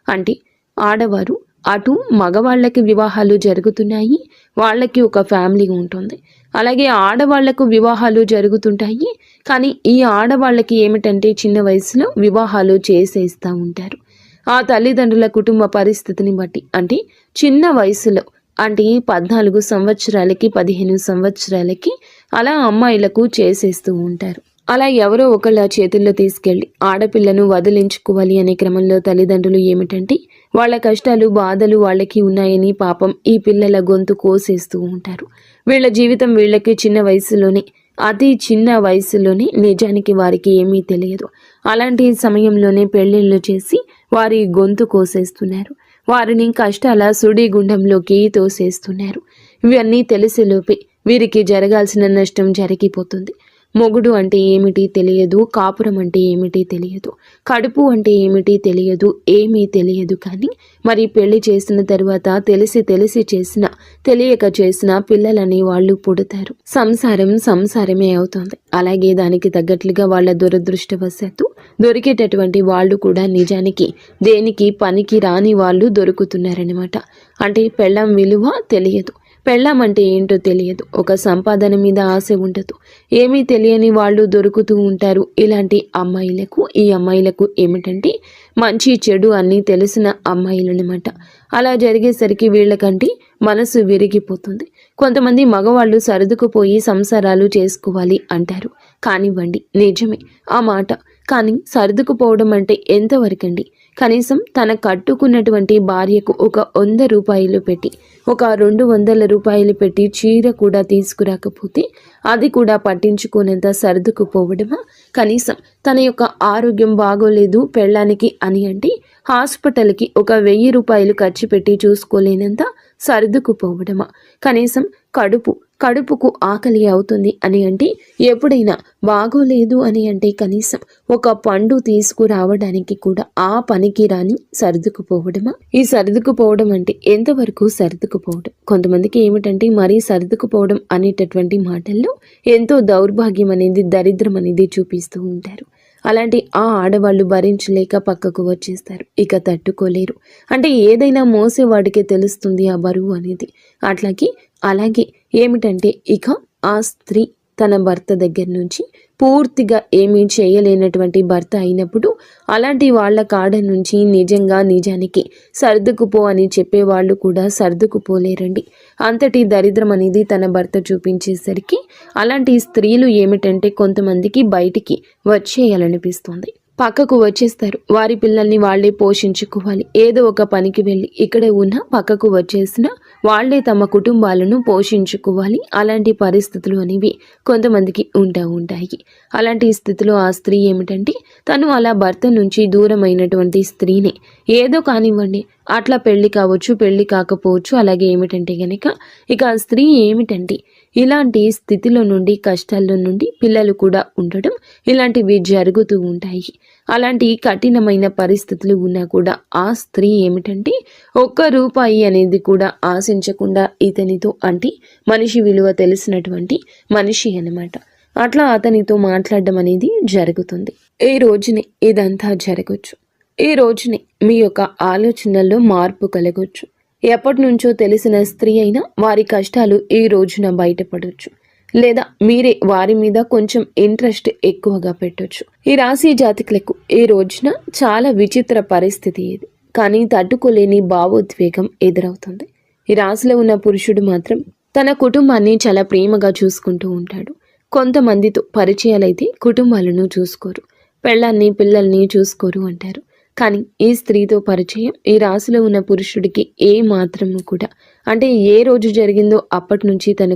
అంటే ఆడవారు అటు మగవాళ్ళకి వివాహాలు జరుగుతున్నాయి, వాళ్ళకి ఒక ఫ్యామిలీ ఉంటుంది. అలాగే ఆడవాళ్లకు వివాహాలు జరుగుతుంటాయి. కానీ ఈ ఆడవాళ్ళకి ఏమిటంటే చిన్న వయసులో వివాహాలు చేసేస్తూ ఉంటారు. ఆ తల్లిదండ్రుల కుటుంబ పరిస్థితిని బట్టి, అంటే చిన్న వయసులో అంటే 14 సంవత్సరాలకి 15 సంవత్సరాలకి అలా అమ్మాయిలకు చేసేస్తూ ఉంటారు. అలా ఎవరో ఒకళ్ళ చేతుల్లో తీసుకెళ్ళి ఆడపిల్లను వదిలించుకోవాలి అనే క్రమంలో తల్లిదండ్రులు ఏమిటంటే వాళ్ళ కష్టాలు బాధలు వాళ్ళకి ఉన్నాయని పాపం ఈ పిల్లల గొంతు కోసేస్తూ ఉంటారు. వీళ్ళ జీవితం వీళ్ళకి చిన్న వయసులోనే, అతి చిన్న వయసులోనే నిజానికి వారికి ఏమీ తెలియదు. అలాంటి సమయంలోనే పెళ్ళిళ్ళు చేసి వారి గొంతు కోసేస్తున్నారు, వారిని కష్టాల సుడిగుండంలోకి తోసేస్తున్నారు. ఇవన్నీ తెలిసేలోపే వీరికి జరగాల్సిన నష్టం జరిగిపోతుంది. మొగుడు అంటే ఏమిటి తెలియదు, కాపురం అంటే ఏమిటి తెలియదు, కడుపు అంటే ఏమిటి తెలియదు, ఏమీ తెలియదు. కానీ మరి పెళ్లి చేసిన తర్వాత తెలిసి చేసిన, తెలియక చేసిన పిల్లలని వాళ్ళు పుడతారు. సంసారమే అవుతుంది. అలాగే దానికి తగ్గట్లుగా వాళ్ళ దురదృష్టవశాత్తు దొరికేటటువంటి వాళ్ళు కూడా నిజానికి దేనికి పనికి రాని వాళ్ళు దొరుకుతున్నారనమాట. అంటే పెళ్ళాం విలువ తెలియదు, పెళ్ళాం అంటే ఏంటో తెలియదు, ఒక సంపాదన మీద ఆశ ఉండదు, ఏమీ తెలియని వాళ్ళు దొరుకుతూ ఉంటారు. ఇలాంటి అమ్మాయిలకు, ఈ అమ్మాయిలకు ఏమిటంటే మంచి చెడు అన్నీ తెలిసిన అమ్మాయిలనమాట. అలా జరిగేసరికి వీళ్ళకంటే మనసు విరిగిపోతుంది. కొంతమంది మగవాళ్ళు సర్దుకుపోయి సంసారాలు చేసుకోవాలి అంటారు. కానివ్వండి, నిజమే ఆ మాట. కానీ సర్దుకుపోవడం అంటే ఎంతవరకండి? కనీసం తన కట్టుకున్నటువంటి భార్యకు ఒక 100 రూపాయలు పెట్టి, ఒక 200 రూపాయలు పెట్టి చీర కూడా తీసుకురాకపోతే అది కూడా పట్టించుకునేంత సర్దుకుపోవడమా? కనీసం తన యొక్క ఆరోగ్యం బాగోలేదు పెళ్ళానికి అని అంటే హాస్పిటల్కి ఒక 1000 రూపాయలు ఖర్చు పెట్టి చూసుకోలేనంత సర్దుకుపోవడమా? కనీసం కడుపుకు ఆకలి అవుతుంది అని అంటే, ఎప్పుడైనా బాగోలేదు అని అంటే కనీసం ఒక పండు తీసుకురావడానికి కూడా ఆ పనికి రాని సర్దుకుపోవడమా? ఈ సర్దుకుపోవడం అంటే ఎంతవరకు సర్దుకుపోవడం? కొంతమందికి ఏమిటంటే మరీ సర్దుకుపోవడం అనేటటువంటి మాటల్లో ఎంతో దౌర్భాగ్యం అనేది, దరిద్రం అనేది చూపిస్తూ ఉంటారు. అలాంటి ఆ ఆడవాళ్ళు భరించలేక పక్కకు వచ్చేస్తారు. ఇక తట్టుకోలేరు. అంటే ఏదైనా మోసేవాడికే తెలుస్తుంది ఆ బరువు అనేది. అలాగే ఏమిటంటే ఇక ఆ స్త్రీ తన భర్త దగ్గర నుంచి పూర్తిగా ఏమీ చేయలేనటువంటి భర్త అయినప్పుడు అలాంటి వాళ్ళ కాడ నుంచి నిజానికి సర్దుకుపో అని చెప్పేవాళ్ళు కూడా సర్దుకుపోలేరండి. అంతటి దరిద్రం అనేది తన భర్త చూపించేసరికి అలాంటి స్త్రీలు ఏమిటంటే కొంతమందికి బయటికి వచ్చేయాలనిపిస్తుంది, పక్కకు వచ్చేస్తారు. వారి పిల్లల్ని వాళ్లే పోషించుకోవాలి. ఏదో ఒక పనికి వెళ్ళి ఇక్కడ ఉన్న పక్కకు వచ్చేసిన వాళ్లే తమ కుటుంబాలను పోషించుకోవాలి. అలాంటి పరిస్థితులు అనేవి కొంతమందికి ఉంటాయి. అలాంటి స్థితిలో ఆ స్త్రీ ఏమిటంటే తను అలా భర్త నుంచి దూరమైనటువంటి స్త్రీని ఏదో కానివ్వండి, అట్లా పెళ్లి కావచ్చు, పెళ్లి కాకపోవచ్చు, అలాగే ఏమిటంటే గనక ఇక ఆ స్త్రీ ఏమిటంటే ఇలాంటి స్థితిలో నుండి, కష్టాల్లో నుండి పిల్లలు కూడా ఉండడం ఇలాంటివి జరుగుతూ ఉంటాయి. అలాంటి కఠినమైన పరిస్థితులు ఉన్నా కూడా ఆ స్త్రీ ఏమిటంటే ₹1 అనేది కూడా ఆశించకుండా ఇతనితో, అంటే మనిషి విలువ తెలిసినటువంటి మనిషి అన్నమాట, అట్లా అతనితో మాట్లాడడం అనేది జరుగుతుంది. ఈ రోజునే ఇదంతా జరగచ్చు. ఈ రోజునే మీ యొక్క ఆలోచనల్లో మార్పు కలగొచ్చు. ఎప్పటి నుంచో తెలిసిన స్త్రీ అయినా వారి కష్టాలు ఈ రోజున బయటపడవచ్చు, లేదా మీరే వారి మీద కొంచెం ఇంట్రెస్ట్ ఎక్కువగా పెట్టొచ్చు. ఈ రాశి జాతకులకు ఈ రోజున చాలా విచిత్ర పరిస్థితి ఇది, కానీ తట్టుకోలేని భావోద్వేగం ఎదురవుతుంది. ఈ రాశిలో ఉన్న పురుషుడు మాత్రం తన కుటుంబాన్ని చాలా ప్రేమగా చూసుకుంటూ ఉంటాడు. కొంతమందితో పరిచయాలైతే కుటుంబాలను చూసుకోరు, పెళ్ళాన్ని పిల్లల్ని చూసుకోరు అంటారు. కానీ ఈ స్త్రీతో పరిచయం ఈ రాశిలో ఉన్న పురుషుడికి ఏ మాత్రము కూడా, అంటే ఏ రోజు జరిగిందో అప్పటి నుంచి తన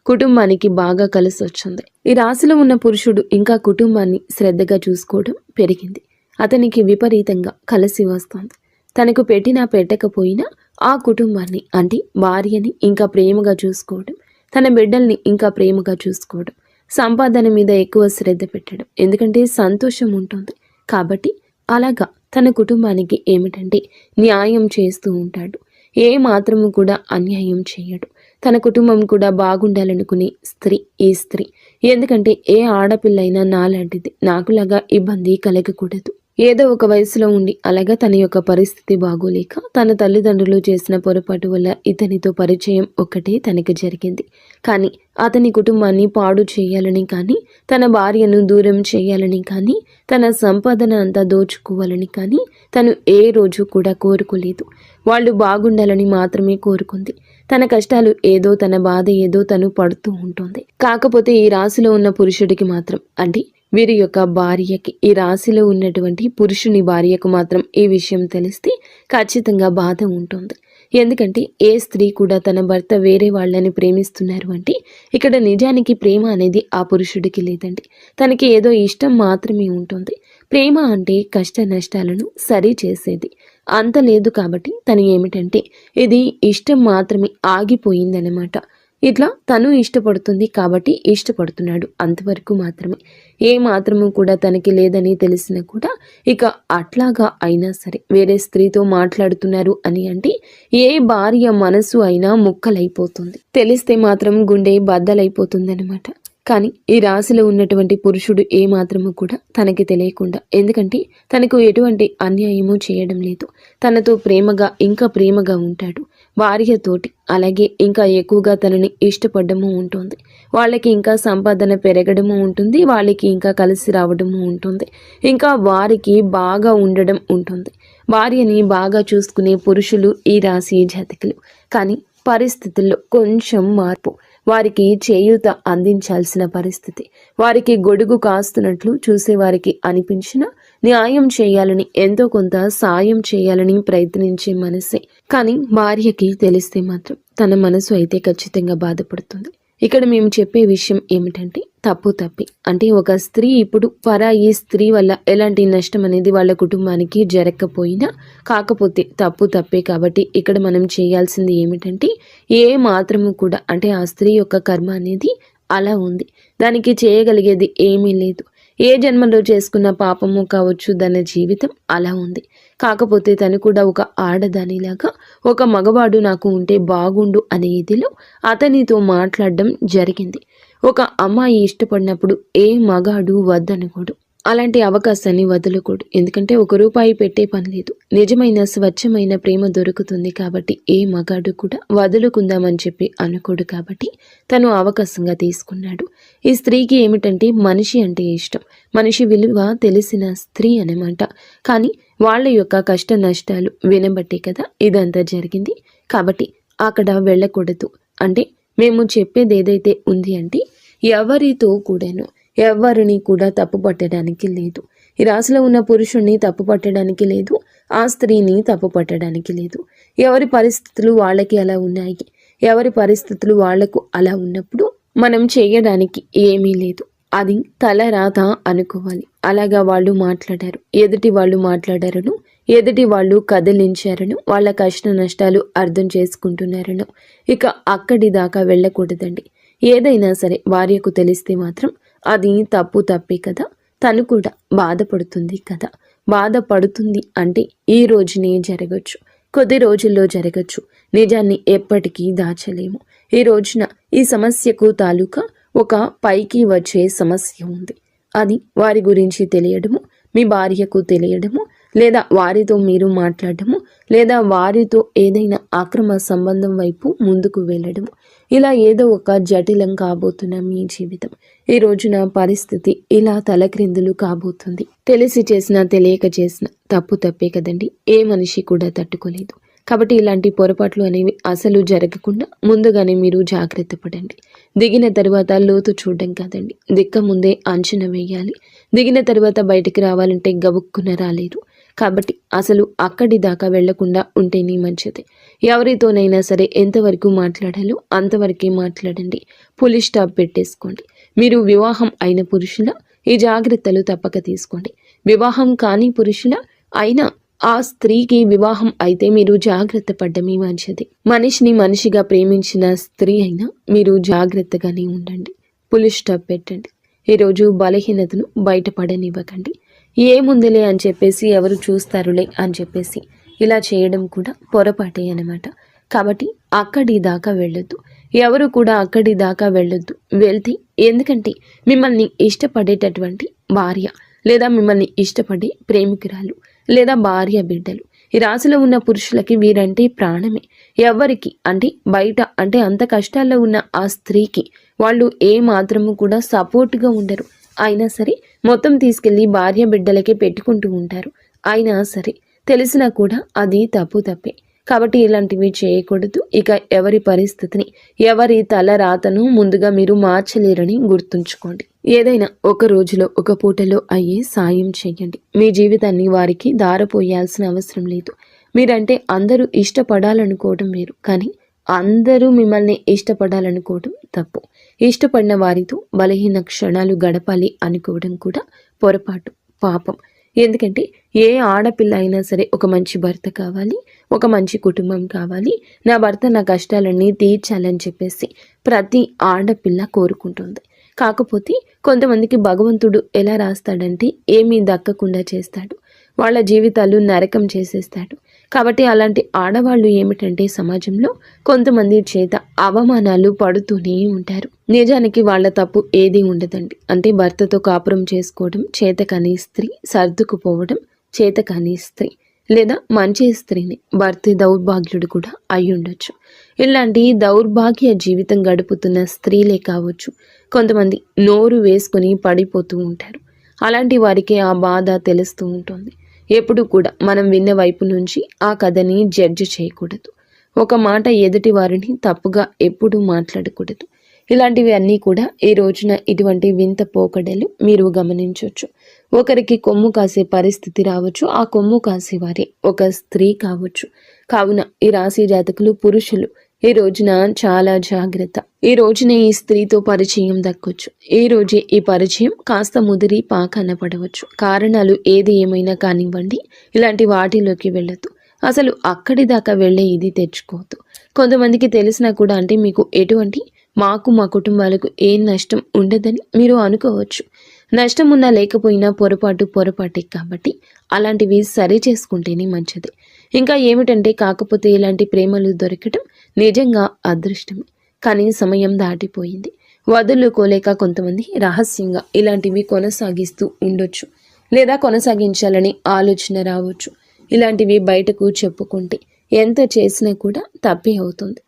కుటుంబానికి బాగా కలిసి వచ్చింది. ఈ రాశిలో ఉన్న పురుషుడు ఇంకా కుటుంబాన్ని శ్రద్ధగా చూసుకోవడం పెరిగింది. అతనికి విపరీతంగా కలిసి వస్తుంది. తనకు పెట్టినా పెట్టకపోయినా ఆ కుటుంబాన్ని, అంటే భార్యని ఇంకా ప్రేమగా చూసుకోవడం, తన బిడ్డల్ని ఇంకా ప్రేమగా చూసుకోవడం, సంపాదన మీద ఎక్కువ శ్రద్ధ పెట్టడం, ఎందుకంటే సంతోషం ఉంటుంది కాబట్టి అలాగా తన కుటుంబానికి ఏమిటంటే న్యాయం చేస్తూ ఉంటాడు. ఏ మాత్రము కూడా అన్యాయం చేయడు. తన కుటుంబం కూడా బాగుండాలనుకునే స్త్రీ ఈ స్త్రీ. ఎందుకంటే ఏ ఆడపిల్లైనా నాలాంటిది, నాకులాగా ఇబ్బంది కలగకూడదు. ఏదో ఒక వయసులో ఉండి అలాగా తన యొక్క పరిస్థితి బాగోలేక తన తల్లిదండ్రులు చేసిన పొరపాటు వల్ల ఇతనితో పరిచయం ఒక్కటే తనకి జరిగింది. కానీ అతని కుటుంబాన్ని పాడు చేయాలని కానీ, తన భార్యను దూరం చేయాలని కానీ, తన సంపాదన అంతా దోచుకోవాలని కానీ తను ఏ రోజు కూడా కోరుకోలేదు. వాళ్ళు బాగుండాలని మాత్రమే కోరుకుంది. తన కష్టాలు ఏదో, తన బాధ ఏదో తను పడుతూ ఉంటుంది. కాకపోతే ఈ రాశిలో ఉన్న పురుషుడికి మాత్రం, అంటే వీరి యొక్క భార్యకి, ఈ రాశిలో ఉన్నటువంటి పురుషుని భార్యకు మాత్రం ఈ విషయం తెలిస్తే ఖచ్చితంగా బాధ ఉంటుంది. ఎందుకంటే ఏ స్త్రీ కూడా తన భర్త వేరే వాళ్ళని ప్రేమిస్తున్నారు అంటే ఇక్కడ నిజానికి ప్రేమ అనేది ఆ పురుషుడికి లేదండి. తనకి ఏదో ఇష్టం మాత్రమే ఉంటుంది. ప్రేమ అంటే కష్ట నష్టాలను సరి చేసేది అంత లేదు. కాబట్టి తను ఏమిటంటే ఇది ఇష్టం మాత్రమే ఆగిపోయిందనమాట. ఇట్లా తను ఇష్టపడుతుంది కాబట్టి ఇష్టపడుతున్నాడు, అంతవరకు మాత్రమే. ఏ మాత్రము కూడా తనకి లేదని తెలిసినా కూడా ఇక అట్లాగా అయినా సరే వేరే స్త్రీతో మాట్లాడుతున్నారు అని అంటే ఏ భార్య మనసు అయినా ముక్కలైపోతుంది. తెలిస్తే మాత్రం గుండె బద్దలైపోతుందన్నమాట. కానీ ఈ రాశిలో ఉన్నటువంటి పురుషుడు ఏ మాత్రము కూడా తనకి తెలియకుండా, ఎందుకంటే తనకు ఎటువంటి అన్యాయము చేయడం లేదు, తనతో ప్రేమగా ఇంకా ప్రేమగా ఉంటాడు భార్యతోటి. అలాగే ఇంకా ఎక్కువగా తనని ఇష్టపడము ఉంటుంది. వాళ్ళకి ఇంకా సంపాదన పెరగడము ఉంటుంది, వాళ్ళకి ఇంకా కలిసి రావడము ఉంటుంది, ఇంకా వారికి బాగా ఉండడం ఉంటుంది. భార్యని బాగా చూసుకునే పురుషులు ఈ రాశి జాతకులు. కానీ పరిస్థితుల్లో కొంచెం మార్పు, వారికి చేయూత అందించాల్సిన పరిస్థితి, వారికి గొడుగు కాస్తున్నట్లు చూసేవారికి అనిపించిన న్యాయం చేయాలని, ఎంతో కొంత సాయం చేయాలని ప్రయత్నించే మనసే. కానీ భార్యకి తెలిస్తే మాత్రం తన మనసు అయితే ఖచ్చితంగా బాధపడుతుంది. ఇక్కడ మేము చెప్పే విషయం ఏమిటంటే తప్పు తప్పి, అంటే ఒక స్త్రీ ఇప్పుడు పరాయి స్త్రీ వల్ల ఎలాంటి నష్టం అనేది వాళ్ళ కుటుంబానికి జరగకపోయినా, కాకపోతే తప్పు తప్పే కాబట్టి ఇక్కడ మనం చేయాల్సింది ఏమిటంటే ఏ మాత్రము కూడా, అంటే ఆ స్త్రీ యొక్క కర్మ అనేది అలా ఉంది, దానికి చేయగలిగేది ఏమీ లేదు. ఏ జన్మలో చేసుకున్న పాపము కావచ్చు, దాని జీవితం అలా ఉంది. కాకపోతే తను కూడా ఒక ఆడదానిలాగా ఒక మగవాడు నాకు ఉంటే బాగుండు అనే ఇదిలో అతనితో మాట్లాడడం జరిగింది. ఒక అమ్మాయి ఇష్టపడినప్పుడు ఏ మగాడు వద్దనుకోడు. అలాంటి అవకాశాన్ని వదలకూడదు. ఎందుకంటే ₹1 పెట్టే పని లేదు. నిజమైన స్వచ్ఛమైన ప్రేమ దొరుకుతుంది కాబట్టి ఏ మగాడు కూడా వదులుకుందామని చెప్పి అనుకోడు కాబట్టి తను అవకాశంగా తీసుకున్నాడు. ఈ స్త్రీకి ఏమిటంటే మనిషి అంటే ఇష్టం. మనిషి విలువ తెలిసిన స్త్రీ అన్నమాట. కానీ వాళ్ళ యొక్క కష్ట నష్టాలు వినబట్టే కదా ఇదంతా జరిగింది. కాబట్టి అక్కడ వెళ్ళకూడదు. అంటే మేము చెప్పేది ఏదైతే ఉంది అంటే ఎవరితో కూడాను ఎవరిని కూడా తప్పు పట్టడానికి లేదు. ఈ రాశిలో ఉన్న పురుషుణ్ణి తప్పు పట్టడానికి లేదు, ఆ స్త్రీని తప్పు పట్టడానికి లేదు. ఎవరి పరిస్థితులు వాళ్ళకి అలా ఉన్నాయి. ఎవరి పరిస్థితులు వాళ్లకు అలా ఉన్నప్పుడు మనం చేయడానికి ఏమీ లేదు. అది తలరాత అనుకోవాలి. అలాగా వాళ్ళు మాట్లాడారు, ఎదుటి వాళ్ళు మాట్లాడారను, ఎదుటి వాళ్ళు కదిలించారను, వాళ్ళ కష్ట నష్టాలు అర్థం చేసుకుంటున్నారను ఇక అక్కడి దాకా వెళ్ళకూడదండి. ఏదైనా సరే భార్యకు తెలిస్తే మాత్రం అది తప్పే కదా. తను కూడా బాధపడుతుంది కదా. బాధపడుతుంది అంటే ఈ రోజునే జరగచ్చు, కొద్ది రోజుల్లో జరగచ్చు. నిజాన్ని ఎప్పటికీ దాచలేము. ఈ రోజున ఈ సమస్యకు తాలూకా ఒక పైకి వచ్చే సమస్య ఉంది. అది వారి గురించి తెలియడము, మీ భార్యకు తెలియడము, లేదా వారితో మీరు మాట్లాడటము, లేదా వారితో ఏదైనా అక్రమ సంబంధం వైపు ముందుకు వెళ్ళడము, ఇలా ఏదో ఒక జటిలం కాబోతున్న మీ జీవితం ఈ రోజున పరిస్థితి ఇలా తలక్రిందులు కాబోతుంది. తెలిసి చేసినా తెలియక చేసిన తప్పే కదండి. ఏ మనిషి కూడా తట్టుకోలేదు. కాబట్టి ఇలాంటి పొరపాట్లు అనేవి అసలు జరగకుండా ముందుగానే మీరు జాగ్రత్త పడండి. దిగిన తర్వాత లోతు చూడడం కాదండి, దిక్క ముందే అంచనా వేయాలి. దిగిన తర్వాత బయటికి రావాలంటే గబుక్కున రాలేరు. కాబట్టి అసలు అక్కడి దాకా వెళ్లకుండా ఉంటేనే మంచిది. ఎవరితోనైనా సరే ఎంతవరకు మాట్లాడాలో అంతవరకే మాట్లాడండి. పులి స్టాప్ పెట్టేసుకోండి. మీరు వివాహం అయిన పురుషుల ఈ జాగ్రత్తలు తప్పక తీసుకోండి. వివాహం కాని పురుషుల అయినా ఆ స్త్రీకి వివాహం అయితే మీరు జాగ్రత్త పడ్డమే మంచిది. మనిషిని మనిషిగా ప్రేమించిన స్త్రీ అయినా మీరు జాగ్రత్తగానే ఉండండి. పులి స్టాప్ పెట్టండి. ఈరోజు బలహీనతను బయటపడనివ్వకండి. ఏముందిలే అని చెప్పేసి ఎవరు చూస్తారులే అని చెప్పేసి ఇలా చేయడం కూడా పొరపాటే అన్నమాట. కాబట్టి అక్కడి దాకా వెళ్ళొద్దు. ఎవరు కూడా అక్కడి దాకా వెళ్ళొద్దు. వెళ్తే ఎందుకంటే మిమ్మల్ని ఇష్టపడేటటువంటి భార్య లేదా మిమ్మల్ని ఇష్టపడే ప్రేమికురాలు లేదా భార్య బిడ్డలు ఈ రాశిలో ఉన్న పురుషులకి వీరంటే ప్రాణమే. ఎవరికి అంటే బయట అంటే అంత కష్టాల్లో ఉన్న ఆ స్త్రీకి వాళ్ళు ఏ మాత్రము కూడా సపోర్ట్గా ఉండరు. అయినా సరే మొత్తం తీసుకెళ్ళి భార్య బిడ్డలకే పెట్టుకుంటూ ఉంటారు. అయినా సరే తెలిసినా కూడా అది తప్పే. కాబట్టి ఇలాంటివి చేయకూడదు. ఇక ఎవరి పరిస్థితిని ఎవరి తల రాతను ముందుగా మీరు మార్చలేరని గుర్తుంచుకోండి. ఏదైనా ఒక రోజులో ఒక పూటలో అయ్యే సాయం చేయండి. మీ జీవితాన్ని వారికి దారపోయాల్సిన అవసరం లేదు. మీరంటే అందరూ ఇష్టపడాలనుకోవడం వేరు, కానీ అందరూ మిమ్మల్ని ఇష్టపడాలనుకోవడం తప్పు. ఇష్టపడిన వారితో బలహీన క్షణాలు గడపాలి అనుకోవడం కూడా పొరపాటు, పాపం. ఎందుకంటే ఏ ఆడపిల్ల అయినా సరే ఒక మంచి భర్త కావాలి, ఒక మంచి కుటుంబం కావాలి, నా భర్త నా కష్టాలన్నీ తీర్చాలని చెప్పేసి ప్రతి ఆడపిల్ల కోరుకుంటుంది. కాకపోతే కొంతమందికి భగవంతుడు ఎలా రాస్తాడంటే ఏమీ దక్కకుండా చేస్తాడు, వాళ్ళ జీవితాలు నరకం చేసేస్తాడు. కాబట్టి అలాంటి ఆడవాళ్ళు ఏమిటంటే సమాజంలో కొంతమంది చేత అవమానాలు పడుతూనే ఉంటారు. నిజానికి వాళ్ళ తప్పు ఏదీ ఉండదండి. అంటే భర్తతో కాపురం చేసుకోవడం చేతకాని స్త్రీ, సర్దుకుపోవడం చేతకాని స్త్రీ, లేదా మంచి స్త్రీని భర్త దౌర్భాగ్యుడు కూడా అయ్యుండొచ్చు. ఇలాంటి దౌర్భాగ్య జీవితం గడుపుతున్న స్త్రీలే కావచ్చు. కొంతమంది నోరు వేసుకొని పడిపోతూ ఉంటారు. అలాంటి వారికి ఆ బాధ తెలుస్తూ ఉంటుంది. ఎప్పుడు కూడా మనం విన్న వైపు నుంచి ఆ కథని జడ్జి చేయకూడదు. ఒక మాట ఎదుటి వారిని తప్పుగా ఎప్పుడూ మాట్లాడకూడదు. ఇలాంటివి అన్నీ కూడా ఈ రోజున ఇటువంటి వింత పోకడలు మీరు గమనించవచ్చు. ఒకరికి కొమ్ము కాసే పరిస్థితి రావచ్చు. ఆ కొమ్ము కాసేవారే ఒక స్త్రీ కావచ్చు. కావున ఈ రాశి జాతకులు పురుషులు ఈ రోజున చాలా జాగ్రత్త. ఈ రోజునే ఈ స్త్రీతో పరిచయం దక్కొచ్చు. ఈ రోజే ఈ పరిచయం కాస్త ముదిరి పాకాన పడవచ్చు. కారణాలు ఏది ఏమైనా కానివ్వండి, ఇలాంటి వాటిలోకి వెళ్ళొద్దు. అసలు అక్కడి దాకా వెళ్ళే ఇది తెచ్చుకోవద్దు. కొంతమందికి తెలిసినా కూడా అంటే మీకు ఎటువంటి మాకు మా కుటుంబాలకు ఏం నష్టం ఉండదని మీరు అనుకోవచ్చు. నష్టం ఉన్నా లేకపోయినా పొరపాటే కాబట్టి అలాంటివి సరి చేసుకుంటేనే మంచిది. ఇంకా ఏమిటంటే కాకపోతే ఇలాంటి ప్రేమలు దొరకటం నిజంగా అదృష్టమే. కానీ సమయం దాటిపోయింది. వదులుకోలేక కొంతమంది రహస్యంగా ఇలాంటివి కొనసాగిస్తూ ఉండొచ్చు, లేదా కొనసాగించాలని ఆలోచన రావచ్చు. ఇలాంటివి బయటకు చెప్పుకుంటే ఎంత చేసినా కూడా తప్పే అవుతుంది.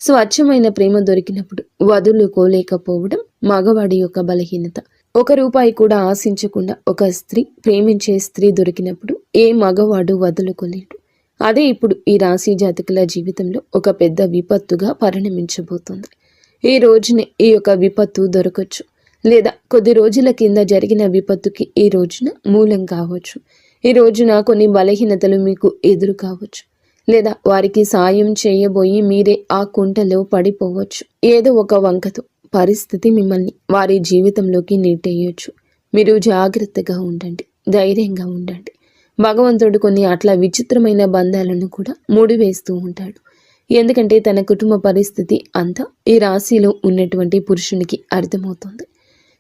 స్వచ్ఛమైన ప్రేమ దొరికినప్పుడు వదులుకోలేకపోవడం మగవాడి యొక్క బలహీనత. ₹1 కూడా ఆశించకుండా ఒక స్త్రీ, ప్రేమించే స్త్రీ దొరికినప్పుడు ఏ మగవాడు వదులుకోలేడు. అదే ఇప్పుడు ఈ రాశి జాతకుల జీవితంలో ఒక పెద్ద విపత్తుగా పరిణమించబోతుంది. ఈ రోజునే ఈ యొక్క విపత్తు దొరకచ్చు, లేదా కొద్ది రోజుల కింద జరిగిన విపత్తుకి ఈ రోజున మూలం కావచ్చు. ఈ రోజున కొన్ని బలహీనతలు మీకు ఎదురు కావచ్చు, లేదా వారికి సాయం చేయబోయి మీరే ఆ కుంటలో పడిపోవచ్చు. ఏదో ఒక వంకతో పరిస్థితి మిమ్మల్ని వారి జీవితంలోకి నెట్టేయచ్చు. మీరు జాగ్రత్తగా ఉండండి, ధైర్యంగా ఉండండి. భగవంతుడు కొన్ని అట్లా విచిత్రమైన బంధాలను కూడా ముడివేస్తూ ఉంటాడు. ఎందుకంటే తన కుటుంబ పరిస్థితి అంతా ఈ రాశిలో ఉన్నటువంటి పురుషునికి అర్థమవుతుంది.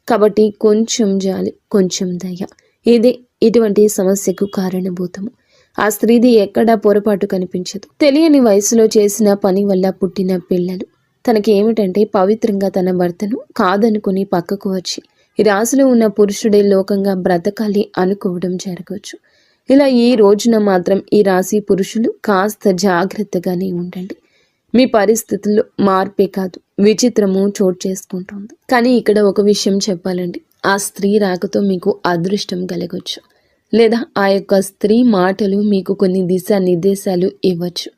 కాబట్టి కొంచెం జాలి, కొంచెం దయ, ఇదే ఇటువంటి సమస్యకు కారణభూతము. ఆ స్త్రీది ఎక్కడా పొరపాటు కనిపించదు. తెలియని వయసులో చేసిన పని వల్ల పుట్టిన పిల్లలు. తనకి ఏమిటంటే పవిత్రంగా తన భర్తను కాదనుకుని పక్కకు వచ్చి ఈ రాశిలో ఉన్న పురుషుడే లోకంగా బ్రతకాలి అనుకోవడం జరగవచ్చు. ఇలా ఈ రోజున మాత్రం ఈ రాశి పురుషులు కాస్త జాగ్రత్తగానే ఉండండి. మీ పరిస్థితుల్లో మార్పే కాదు, విచిత్రము చోటు చేసుకుంటుంది. కానీ ఇక్కడ ఒక విషయం చెప్పాలండి, ఆ స్త్రీ రాకతో మీకు అదృష్టం కలగొచ్చు, లేదా ఆ యొక్క స్త్రీ మాటలు మీకు కొన్ని దిశానిర్దేశాలు ఇవ్వచ్చు.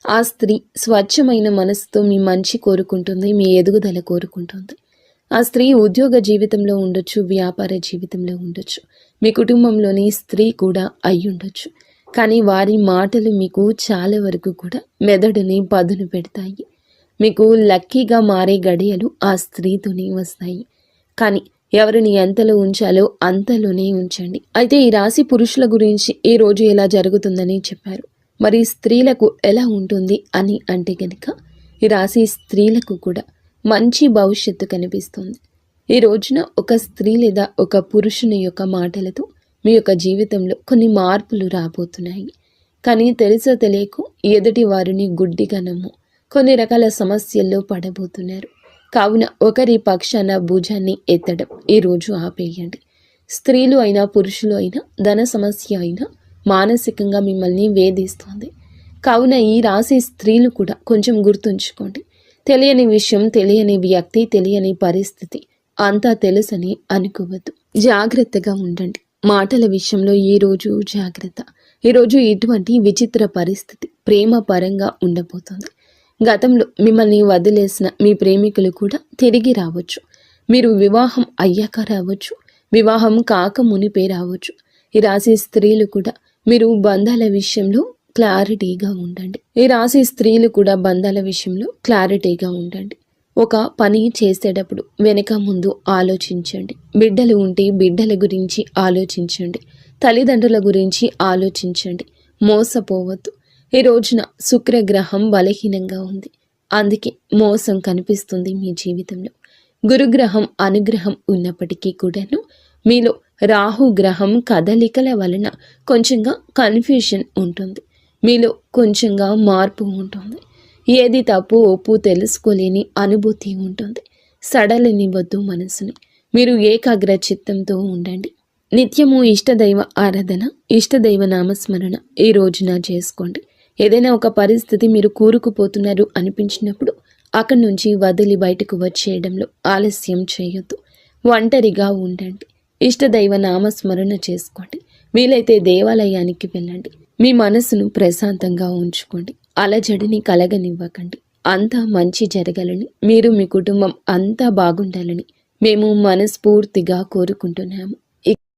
ఆ స్త్రీ స్వచ్ఛమైన మనసుతో మీ మంచి కోరుకుంటుంది, మీ ఎదుగుదల కోరుకుంటుంది. ఆ స్త్రీ ఉద్యోగ జీవితంలో ఉండొచ్చు, వ్యాపార జీవితంలో ఉండొచ్చు, మీ కుటుంబంలోని స్త్రీ కూడా అయి ఉండొచ్చు. కానీ వారి మాటలు మీకు చాలా వరకు కూడా మెదడుని పదును పెడతాయి. మీకు లక్కీగా మారే గడియలు ఆ స్త్రీతోనే వస్తాయి. కానీ ఎవరిని ఎంతలో ఉంచాలో అంతలోనే ఉంచండి. అయితే ఈ రాశి పురుషుల గురించి ఈ రోజు ఎలా జరుగుతుందని చెప్పారు. మరి స్త్రీలకు ఎలా ఉంటుంది అని అంటే కనుక ఈ రాశి స్త్రీలకు కూడా మంచి భవిష్యత్తు కనిపిస్తుంది. ఈ రోజున ఒక స్త్రీ లేదా ఒక పురుషుని యొక్క మాటలతో మీ యొక్క జీవితంలో కొన్ని మార్పులు రాబోతున్నాయి. కానీ తెలుసో తెలియకో ఎదుటి వారిని గుడ్డిగా నమ్ము కొన్ని రకాల సమస్యల్లో పడబోతున్నారు. కావున ఒకరి పక్షాన భుజాన్ని ఎత్తడం ఈరోజు ఆపేయండి. స్త్రీలు అయినా పురుషులు అయినా ధన సమస్య అయినా మానసికంగా మిమ్మల్ని వేధిస్తుంది. కావున ఈ రాశి స్త్రీలు కూడా కొంచెం గుర్తుంచుకోండి. తెలియని విషయం, తెలియని వ్యక్తి, తెలియని పరిస్థితి అంతా తెలుసని అనుకోవద్దు. జాగ్రత్తగా ఉండండి. మాటల విషయంలో ఈరోజు జాగ్రత్త. ఈరోజు ఇటువంటి విచిత్ర పరిస్థితి ప్రేమ పరంగా ఉండబోతుంది. గతంలో మిమ్మల్ని వదిలేసిన మీ ప్రేమికులు కూడా తిరిగి రావచ్చు. మీరు వివాహం అయ్యాక రావచ్చు, వివాహం కాక మునిపే రావచ్చు. ఈ రాశి స్త్రీలు కూడా మీరు బంధాల విషయంలో క్లారిటీగా ఉండండి. ఈ రాశి స్త్రీలు కూడా బంధాల విషయంలో క్లారిటీగా ఉండండి. ఒక పని చేసేటప్పుడు వెనక ముందు ఆలోచించండి. బిడ్డలు ఉంటే బిడ్డల గురించి ఆలోచించండి. తల్లిదండ్రుల గురించి ఆలోచించండి. మోసపోవద్దు. ఈ రోజున శుక్రగ్రహం బలహీనంగా ఉంది, అందుకే మోసం కనిపిస్తుంది మీ జీవితంలో. గురుగ్రహం అనుగ్రహం ఉన్నప్పటికీ కూడాను మీలో రాహుగ్రహం కదలికల వలన కొంచెంగా కన్ఫ్యూషన్ ఉంటుంది. మీలో కొంచెంగా మార్పు ఉంటుంది. ఏది తప్పు ఒప్పు తెలుసుకోలేని అనుభూతి ఉంటుంది. సడలనివ్వద్దు మనసుని. మీరు ఏకాగ్ర చిత్తంతో ఉండండి. నిత్యము ఇష్టదైవ ఆరాధన, ఇష్టదైవ నామస్మరణ ఈ రోజున చేసుకోండి. ఏదైనా ఒక పరిస్థితి మీరు కూరుకుపోతున్నారు అనిపించినప్పుడు అక్కడి నుంచి వదిలి బయటకు వచ్చేయడంలో ఆలస్యం చేయొద్దు. ఒంటరిగా ఉండండి. ఇష్టదైవ నామస్మరణ చేసుకోండి. వీలైతే దేవాలయానికి వెళ్ళండి. మీ మనసును ప్రశాంతంగా ఉంచుకోండి. అలజడిని కలగనివ్వకండి. అంతా మంచి జరగాలని, మీరు మీ కుటుంబం అంతా బాగుండాలని మేము మనస్ఫూర్తిగా కోరుకుంటున్నాము.